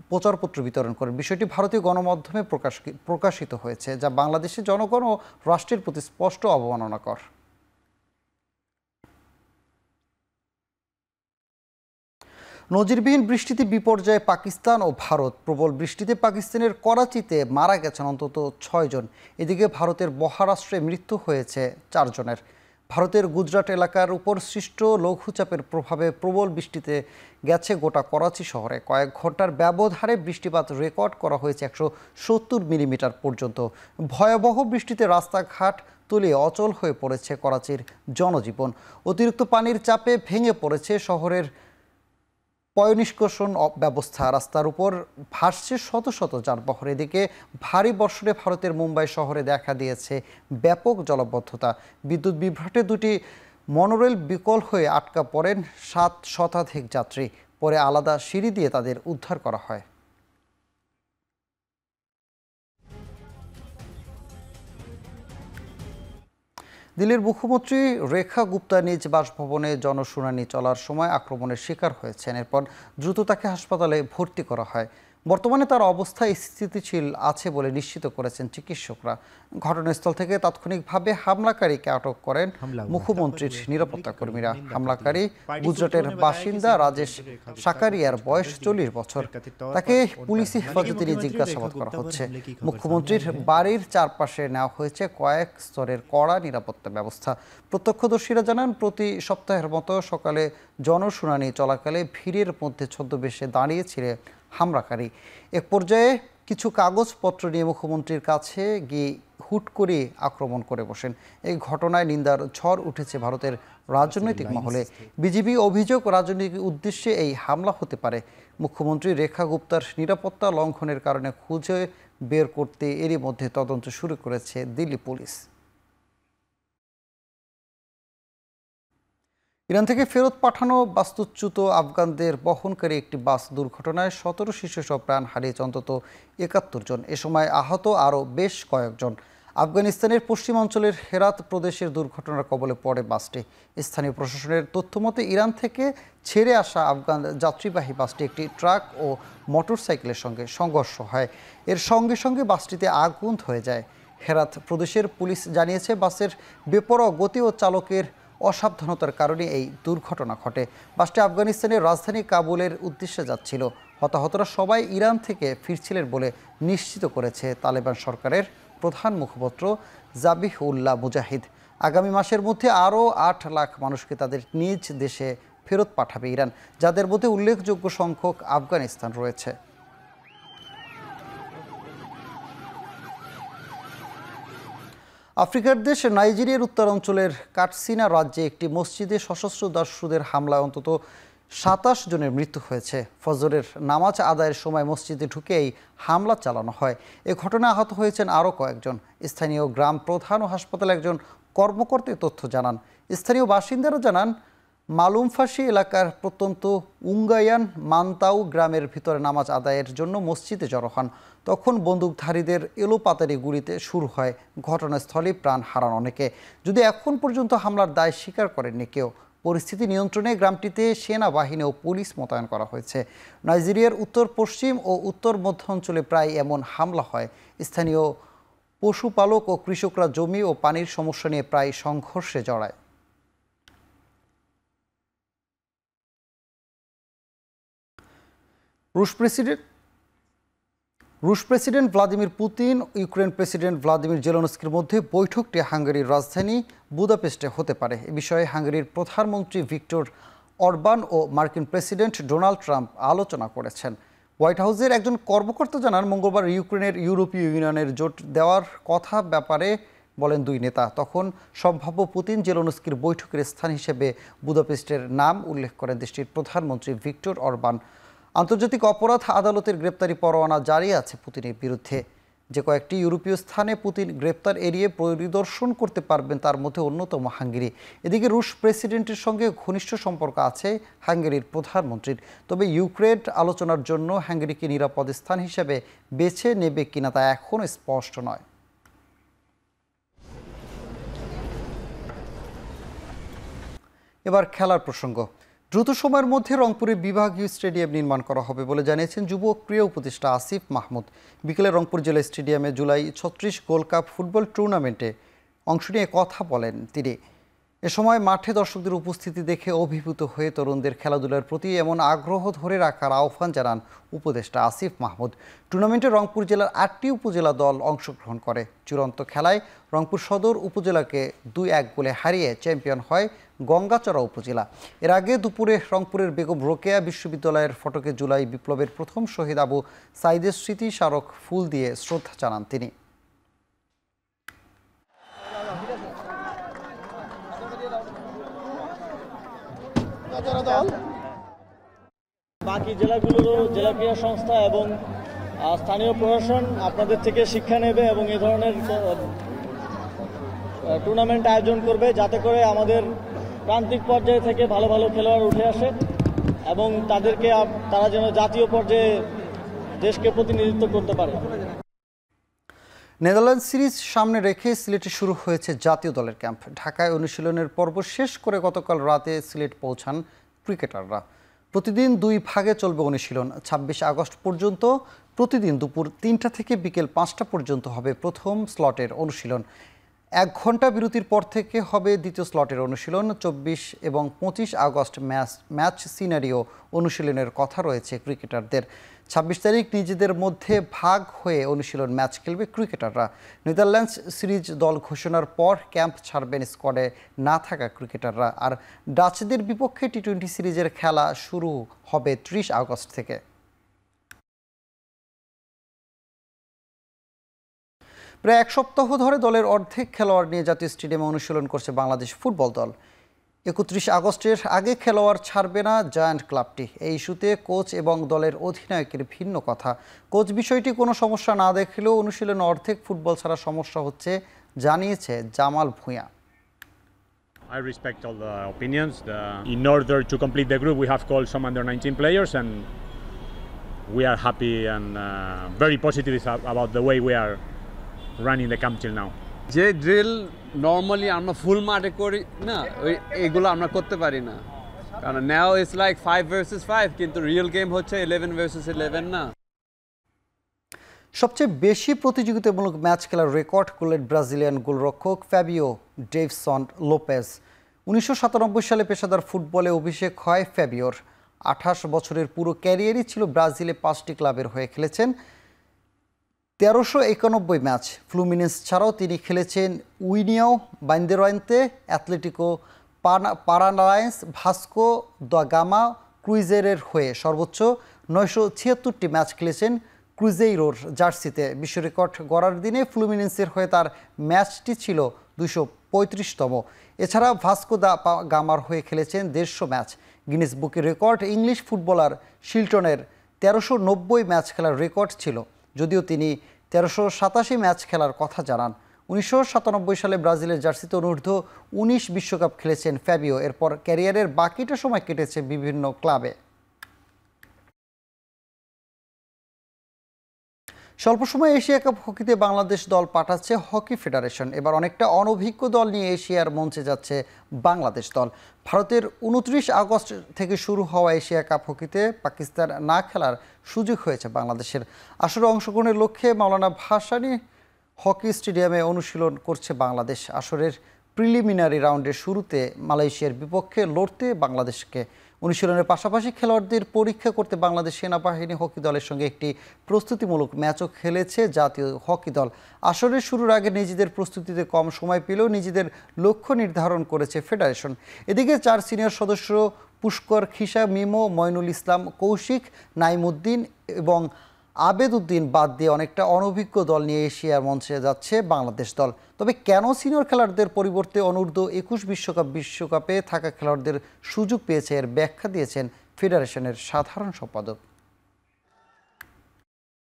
প্রচারপত্র বিতরণ করেন। বিষয়টি ভারতীয় গণমাধ্যমে প্রকাশিত হয়েছে, যা বাংলাদেশের জনগণ ও রাষ্ট্রের প্রতি স্পষ্ট অবমাননাকর। নজিরবিহীন বৃষ্টিতে বিপর্যয়ে পাকিস্তান ও ভারত। প্রবল বৃষ্টিতে পাকিস্তানের করাচিতে মারা গেছেন অন্তত 6 জন। এদিকে ভারতের মহারাষ্ট্রে মৃত্যু হয়েছে 4 জনের। ভারতের গুজরাট এলাকার উপর সৃষ্ট লঘুচাপের প্রভাবে প্রবল বৃষ্টিতে গেছে গোটা করাচি শহরে। কয়েক ঘন্টার ব্যবধানে বৃষ্টিপাত রেকর্ড করা হয়েছে 170 মিলিমিটার পর্যন্ত। ভয়াবহ বৃষ্টিতে রাস্তাঘাট তলিয়ে অচল হয়ে পড়েছে করাচির জনজীবন। অতিরিক্ত পানির চাপে ভেঙে পড়েছে শহরের পয়ঃনিষ্কাশন ব্যবস্থা। রাস্তার উপর ভাসছে শত শত যানবাহন। এদিকে ভারী বর্ষণে ভারতের মুম্বাই শহরে দেখা দিয়েছে ব্যাপক জলাবদ্ধতা। বিদ্যুৎ বিভ্রাটে 2টি মনোরেল বিকল হয়ে আটকা পড়েন 7 শতাধিক যাত্রী। পরে আলাদা সিঁড়ি দিয়ে তাদের উদ্ধার করা হয়। দিল্লির মুখ্যমন্ত্রী রেখা গুপ্তা নিজ বাসভবনে জনশুনানি চলার সময় আক্রমণের শিকার হয়েছেন। এরপর দ্রুত তাকে হাসপাতালে ভর্তি করা হয়। বর্তমানে তার অবস্থা স্থিতিশীল আছে বলে নিশ্চিত করেছেন চিকিৎসকরা। ঘটনাস্থল থেকে তাৎক্ষণিকভাবে হামলাকারীকে আটক করেন মুখ্যমন্ত্রীর নিরাপত্তা কর্মীরা। হামলাকারী গুজরাটের বাসিন্দা রাজেশ সাকারিয়ার বয়স 40 বছর। তাকে পুলিশি হেফাজতে নিয়ে জিজ্ঞাসাবাদ করা হচ্ছে। মুখ্যমন্ত্রীর বাড়ির চারপাশে নেওয়া হয়েছে কয়েক স্তরের কড়া নিরাপত্তা ব্যবস্থা। প্রত্যক্ষদর্শীরা জানান, প্রতি সপ্তাহের মতো সকালে জনশুনানি চলাকালে ভিড়ের মধ্যে ছদ্মবেশে দাঁড়িয়েছিলেন হামলাকারী। এক পর্যায়ে কিছু কাগজপত্র নিয়ে মুখ্যমন্ত্রীর কাছে গিয়ে হুট করে আক্রমণ করে বসেন। এই ঘটনায় নিন্দার ঝড় উঠেছে ভারতের রাজনৈতিক মহলে। বিজেপি অভিযোগ, রাজনৈতিক উদ্দেশ্যে এই হামলা হতে পারে। মুখ্যমন্ত্রী রেখা গুপ্তার নিরাপত্তা লঙ্ঘনের কারণে খুঁজে বের করতে এরই মধ্যে তদন্ত শুরু করেছে দিল্লি পুলিশ। ইরান থেকে ফেরত পাঠানো বাস্তুচ্যুত আফগানদের বহনকারী একটি বাস দুর্ঘটনায় 17 শিশুসহ প্রাণ হারিয়েছে অন্তত 71 জন। এ সময় আহত আরও বেশ কয়েকজন। আফগানিস্তানের পশ্চিমাঞ্চলের হেরাত প্রদেশের দুর্ঘটনার কবলে পড়ে বাসটি। স্থানীয় প্রশাসনের তথ্যমতে ইরান থেকে ছেড়ে আসা আফগান যাত্রীবাহী বাসটি একটি ট্রাক ও মোটরসাইকেলের সঙ্গে সংঘর্ষ হয়। এর সঙ্গে সঙ্গে বাসটিতে আগুন হয়ে যায়। হেরাত প্রদেশের পুলিশ জানিয়েছে, বাসের বেপরোয়া গতি ও চালকের অসাবধানতার কারণে এই দুর্ঘটনা ঘটে। বাসটি আফগানিস্তানের রাজধানী কাবুলের উদ্দেশ্যে যাচ্ছিল। হতাহতরা সবাই ইরান থেকে ফিরছিলেন বলে নিশ্চিত করেছে তালেবান সরকারের প্রধান মুখপাত্র জাবিহ-উল্লাহ মুজাহিদ। আগামী মাসের মধ্যে আরও 8 লাখ মানুষকে তাদের নিজ দেশে ফেরত পাঠাবে ইরান, যাদের মধ্যে উল্লেখযোগ্য সংখ্যক আফগানিস্তান রয়েছে। আফ্রিকার দেশ নাইজেরিয়ার উত্তরাঞ্চলের কাটসিনা রাজ্যে একটি মসজিদে সশস্ত্র দস্যুদের হামলায় অন্তত 27 জনের মৃত্যু হয়েছে। ফজরের নামাজ আদায়ের সময় মসজিদে ঢুকে এই হামলা চালানো হয়। এ ঘটনায় আহত হয়েছেন আরও কয়েকজন। স্থানীয় গ্রাম প্রধান ও হাসপাতালে একজন কর্মকর্তা তথ্য জানান। স্থানীয় বাসিন্দারা জানান, মালুমফাসি এলাকার প্রত্যন্ত উঙ্গায়ান মান্তাউ গ্রামের ভিতরে নামাজ আদায়ের জন্য মসজিদে জড়ো হন। তখন বন্দুকধারীদের এলোপাতারি গুলিতে শুরু হয়। ঘটনাস্থলে প্রাণ হারান অনেকে, যদি এখন পর্যন্ত হামলার দায় স্বীকার করেননি কেউ। পরিস্থিতি নিয়ন্ত্রণে গ্রামটিতে সেনাবাহিনী ও পুলিশ মোতায়েন করা হয়েছে। নাইজেরিয়ার উত্তর পশ্চিম ও উত্তর মধ্য অঞ্চলে প্রায় এমন হামলা হয়। স্থানীয় পশুপালক ও কৃষকরা জমি ও পানির সমস্যা নিয়ে প্রায় সংঘর্ষে জড়ায়। রুশ president Vladimir Putin, Ukraine president Vladimir জেলেনস্কির মধ্যে বৈঠকটি হাঙ্গেরির রাজধানী বুদাপেস্টে হতে পারে। এ বিষয়ে হাঙ্গেরির প্রধানমন্ত্রী ভিক্টর অরবান ও মার্কিন প্রেসিডেন্ট ডোনাল্ড ট্রাম্প আলোচনা করেছেন। হোয়াইট হাউসের একজন কর্মকর্তা জানান, মঙ্গলবার ইউক্রেনের ইউরোপীয় ইউনিয়নের জোট দেওয়ার কথা ব্যাপারে বলেন দুই নেতা। তখন সম্ভাব্য পুতিন জেলেনস্কির বৈঠকের স্থান হিসেবে বুদাপেস্টের নাম উল্লেখ করেন দেশটির প্রধানমন্ত্রী ভিক্টর অরবান। আন্তর্জাতিক অপরাধ আদালতের গ্রেপ্তারি পরোয়ানা জারি আছে পুতিনের বিরুদ্ধে। যে কয়েকটি ইউরোপীয় স্থানে পুতিন গ্রেপ্তার এড়িয়ে পরিদর্শন করতে পারবেন তার মধ্যে অন্যতম হাঙ্গেরি। এদিকে রুশ প্রেসিডেন্টের সঙ্গে ঘনিষ্ঠ সম্পর্ক আছে হাঙ্গেরির প্রধানমন্ত্রীর। তবে ইউক্রেন আলোচনার জন্য হাঙ্গেরিকে নিরাপদ স্থান হিসেবে বেছে নেবে কিনা তা এখনও স্পষ্ট নয়। এবার খেলার প্রসঙ্গ। দ্রুত সময়ের মধ্যে রংপুরের বিভাগীয় স্টেডিয়াম নির্মাণ করা হবে বলে জানিয়েছেন যুব ক্রীড়া উপদেষ্টা আসিফ মাহমুদ। বিকেলে রংপুর জেলা স্টেডিয়ামে জুলাই 36 গোল্ড কাপ ফুটবল টুর্নামেন্টে অংশ নিয়ে কথা বলেন তিনি। এ সময় মাঠে দর্শকদের উপস্থিতি দেখে অভিভূত হয়ে তরুণদের খেলাধুলার প্রতি এমন আগ্রহ ধরে রাখার আহ্বান জানান উপদেষ্টা আসিফ মাহমুদ। টুর্নামেন্টে রংপুর জেলার 8টি উপজেলা দল অংশগ্রহণ করে। চূড়ান্ত খেলায় রংপুর সদর উপজেলাকে 2-1 গোলে হারিয়ে চ্যাম্পিয়ন হয় গঙ্গাচড়া উপজেলা। এর আগে দুপুরে রংপুরের বেগম রোকেয়া বিশ্ববিদ্যালয়ের ফটকে জুলাই বিপ্লবের প্রথম শহীদ আবু সাইদের স্মৃতি স্মারক ফুল দিয়ে শ্রদ্ধা জানান তিনি। বাকি জেলাগুলোরও জেলা ক্রীড়া সংস্থা এবং স্থানীয় প্রশাসন আপনাদের থেকে শিক্ষা নেবে এবং এ ধরনের টুর্নামেন্ট আয়োজন করবে, যাতে করে আমাদের প্রান্তিক পর্যায়ে থেকে ভালো ভালো খেলোয়াড় উঠে আসে এবং তারা যেন জাতীয় পর্যায়ে দেশকে প্রতিনিধিত্ব করতে পারে। নেদারল্যান্ড সিরিজ সামনে রেখে সিলেটে শুরু হয়েছে জাতীয় দলের ক্যাম্প। ঢাকায় অনুশীলনের পর্ব শেষ করে গতকাল রাতে সিলেট পৌঁছান ক্রিকেটাররা। প্রতিদিন 2 ভাগে চলবে অনুশীলন। 26 আগস্ট পর্যন্ত প্রতিদিন দুপুর 3টা থেকে বিকেল 5টা পর্যন্ত হবে প্রথম স্লটের অনুশীলন। 1 ঘন্টা বিরতির পর থেকে হবে দ্বিতীয় স্লটের অনুশীলন। 24 এবং 25 আগস্ট ম্যাচ সিনারিও অনুশীলনের কথা রয়েছে ক্রিকেটারদের। 26 তারিখ নিজেদের মধ্যে ভাগ হয়ে অনুশীলন ম্যাচ খেলবে ক্রিকেটাররা। নেদারল্যান্ডস সিরিজ দল ঘোষণার পর ক্যাম্প ছাড়বেন স্কোয়াডে না থাকা ক্রিকেটাররা। আর ডাচদের বিপক্ষে টি-20 সিরিজের খেলা শুরু হবে 30 আগস্ট থেকে। প্রায় 1 সপ্তাহ ধরে দলের অর্ধেক খেলোয়াড় নিয়ে জাতীয় স্টেডিয়ামে অনুশীলন করছে বাংলাদেশ ফুটবল দল। 31 আগস্টের আগে খেলোয়াড় ছাড়বে না জায়ান্ট ক্লাবটি। এই ইস্যুতে কোচ এবং দলের অধিনায়কের ভিন্ন কথা। কোচ বিষয়টি কোনো সমস্যা না দেখলেও অনুশীলনে অর্ধেক ফুটবল ছাড়া সমস্যা হচ্ছে জানিয়েছে Jamal Bhuiyan. I respect all the opinions. In order to complete the group, we have called some under-19 players, and we are happy and very positive about the way we are running the camp till now. যে drill normally আমরা ফুল মাঠে করি না, এগুলো আমরা করতে পারি না, কারণ নাও ইটস লাইক 5 ভার্সেস 5, কিন্তু রিয়েল গেম হচ্ছে 11 ভার্সেস 11 না। সবচেয়ে বেশি প্রতিযোগিতামূলক ম্যাচ খেলার রেকর্ড করলেন ব্রাজিলিয়ান গোলরক্ষক ফ্যাবিও ডেভসন লোপেজ। 1997 সালে পেশাদার ফুটবলে অভিষেক হয় ফ্যাবিওর। 28 বছরের পুরো ক্যারিয়ারই ছিল ব্রাজিলে 5টি ক্লাবের হয়ে খেলেছেন 1391 ম্যাচ। ফ্লুমিনেন্স ছাড়াও তিনি খেলেছেন উইনিয়াও, বান্দেরান্তে, অ্যাথলেটিকো পারানাইন্স, ভাস্কো দা গামা, ক্রুইজেরের হয়ে সর্বোচ্চ 976টি ম্যাচ খেলেছেন ক্রুজেইরোর জার্সিতে। বিশ্ব রেকর্ড গড়ার দিনে ফ্লুমিনেন্সের হয়ে তার ম্যাচটি ছিল 235তম। এছাড়া ভাস্কো দা গামার হয়ে খেলেছেন 150 ম্যাচ। গিনেস বুকের রেকর্ড ইংলিশ ফুটবলার শিল্টনের 1390 ম্যাচ খেলার রেকর্ড ছিল, যদিও তিনি 1387 ম্যাচ খেলার কথা জানান। 1997 সালে ব্রাজিলের জার্সিতে অনূর্ধ্ব 19 বিশ্বকাপ খেলেছেন ফ্যাবিও। এরপর ক্যারিয়ারের বাকিটা সময় কেটেছে বিভিন্ন ক্লাবে। স্বল্প সময়ে এশিয়া কাপ হকিতে বাংলাদেশ দল পাঠাচ্ছে হকি ফেডারেশন। এবার অনেকটা অনভিজ্ঞ দল নিয়ে এশিয়ার মঞ্চে যাচ্ছে বাংলাদেশ দল। ভারতের 29 আগস্ট থেকে শুরু হওয়া এশিয়া কাপ হকিতে পাকিস্তান না খেলার সুযোগ হয়েছে বাংলাদেশের। আসরে অংশগ্রহণের লক্ষ্যে মাওলানা ভাসানী হকি স্টেডিয়ামে অনুশীলন করছে বাংলাদেশ। আসরের প্রিলিমিনারি রাউন্ডের শুরুতে মালয়েশিয়ার বিপক্ষে লড়তে বাংলাদেশকে। অনুশীলনের পাশাপাশি খেলোয়াড়দের পরীক্ষা করতে বাংলাদেশ সেনাবাহিনী হকি দলের সঙ্গে একটি প্রস্তুতিমূলক ম্যাচও খেলেছে জাতীয় হকি দল। আসরের শুরুর আগে নিজেদের প্রস্তুতিতে কম সময় পেলেও নিজেদের লক্ষ্য নির্ধারণ করেছে ফেডারেশন। এদিকে 4 সিনিয়র সদস্য পুষ্কর খিসা, মিমো, ময়নুল ইসলাম, কৌশিক, নাইমুদ্দিন এবং আবেদ উদ্দিন বাদ দিয়ে অনেকটা অনভিজ্ঞ দল নিয়ে এশিয়ার মঞ্চে যাচ্ছে বাংলাদেশ দল। তবে কেন সিনিয়র খেলোয়াড়দের পরিবর্তে অনূর্ধ্ব-21 বিশ্বকাপে থাকা খেলোয়াড়দের সুযোগ পেয়েছে এর ব্যাখ্যা দিয়েছেন ফেডারেশনের সাধারণ সম্পাদক।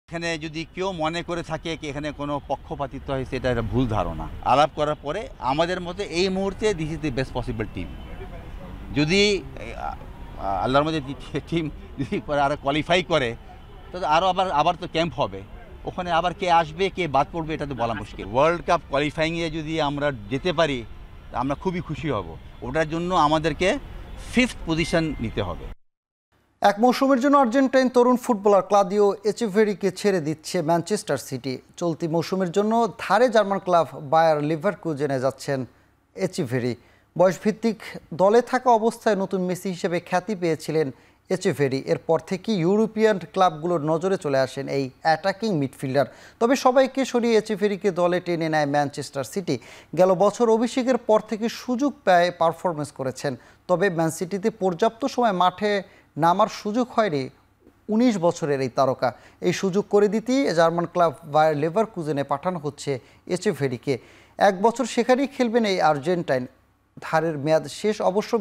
এখানে যদি কেউ মনে করে থাকে কি এখানে কোনো পক্ষপাতিত্ব হয়েছে, এটা একটা ভুল ধারণা। আলাপ করার পরে আমাদের মতে এই মুহূর্তে this is the best possible team. যদি আল্লাহর মধ্যে টিম যদি আরও কোয়ালিফাই করে তো আবার তো ক্যাম্প হবে, ওখানে আবার কে আসবে কে বাদ পড়বে এটা তো বলা মুশকিল। ওয়ার্ল্ড কাপ কোয়ালিফাইংয়ে যদি আমরা যেতে পারি আমরা খুবই খুশি হব। ওটার জন্য আমাদেরকে 5th পজিশন নিতে হবে। এক মৌসুমের জন্য আর্জেন্টাইন তরুণ ফুটবলার ক্লাদিও এচেভেরিকে ছেড়ে দিচ্ছে ম্যানচেস্টার সিটি। চলতি মৌসুমের জন্য ধারে জার্মান ক্লাব বায়ার লিভারকুজেনে যাচ্ছেন এচেভেরি। বয়সভিত্তিক দলে থাকা অবস্থায় নতুন মেসি হিসেবে খ্যাতি পেয়েছিলেন এচেভেরি। এরপর থেকে ইউরোপিয়ান ক্লাবগুলোর নজরে চলে আসেন এই অ্যাটাকিং মিডফিল্ডার। তবে সবাইকে সরিয়ে এচেভেরিকে দলে টেনে নেয় ম্যানচেস্টার সিটি। গেল বছর অভিষেকের পর থেকে সুযোগ পেয়ে পারফরমেন্স করেছেন, তবে ম্যান সিটিতে পর্যাপ্ত সময় মাঠে নামার সুযোগ হয়নি 19 বছরের এই তারকা। এই সুযোগ করে দিতেই জার্মান ক্লাব বায়ার লেভারকুজেনে পাঠানো হচ্ছে এচেভেরিকে। 1 বছর সেখানেই খেলবেন এই আর্জেন্টাইন। ধারের মেয়াদ শেষ, অবশ্য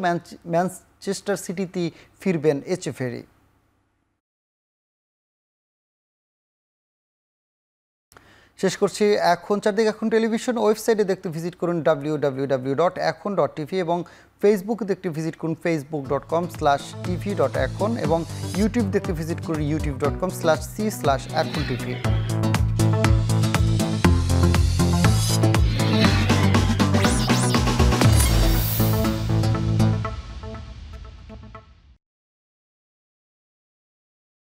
ম্যানচেস্টার সিটিতেই ফিরবেন এচেভেরি। শেষ করছি এখন চারদিকে এখন টেলিভিশন। ওয়েবসাইটে দেখতে ভিজিট করুন www.ekhon.tv এবং ফেসবুকে দেখতে ভিজিট করুন facebook.com/tv.ekhon এবং ইউটিউব দেখতে ভিজিট করুন youtube.com/c/ekhon tv।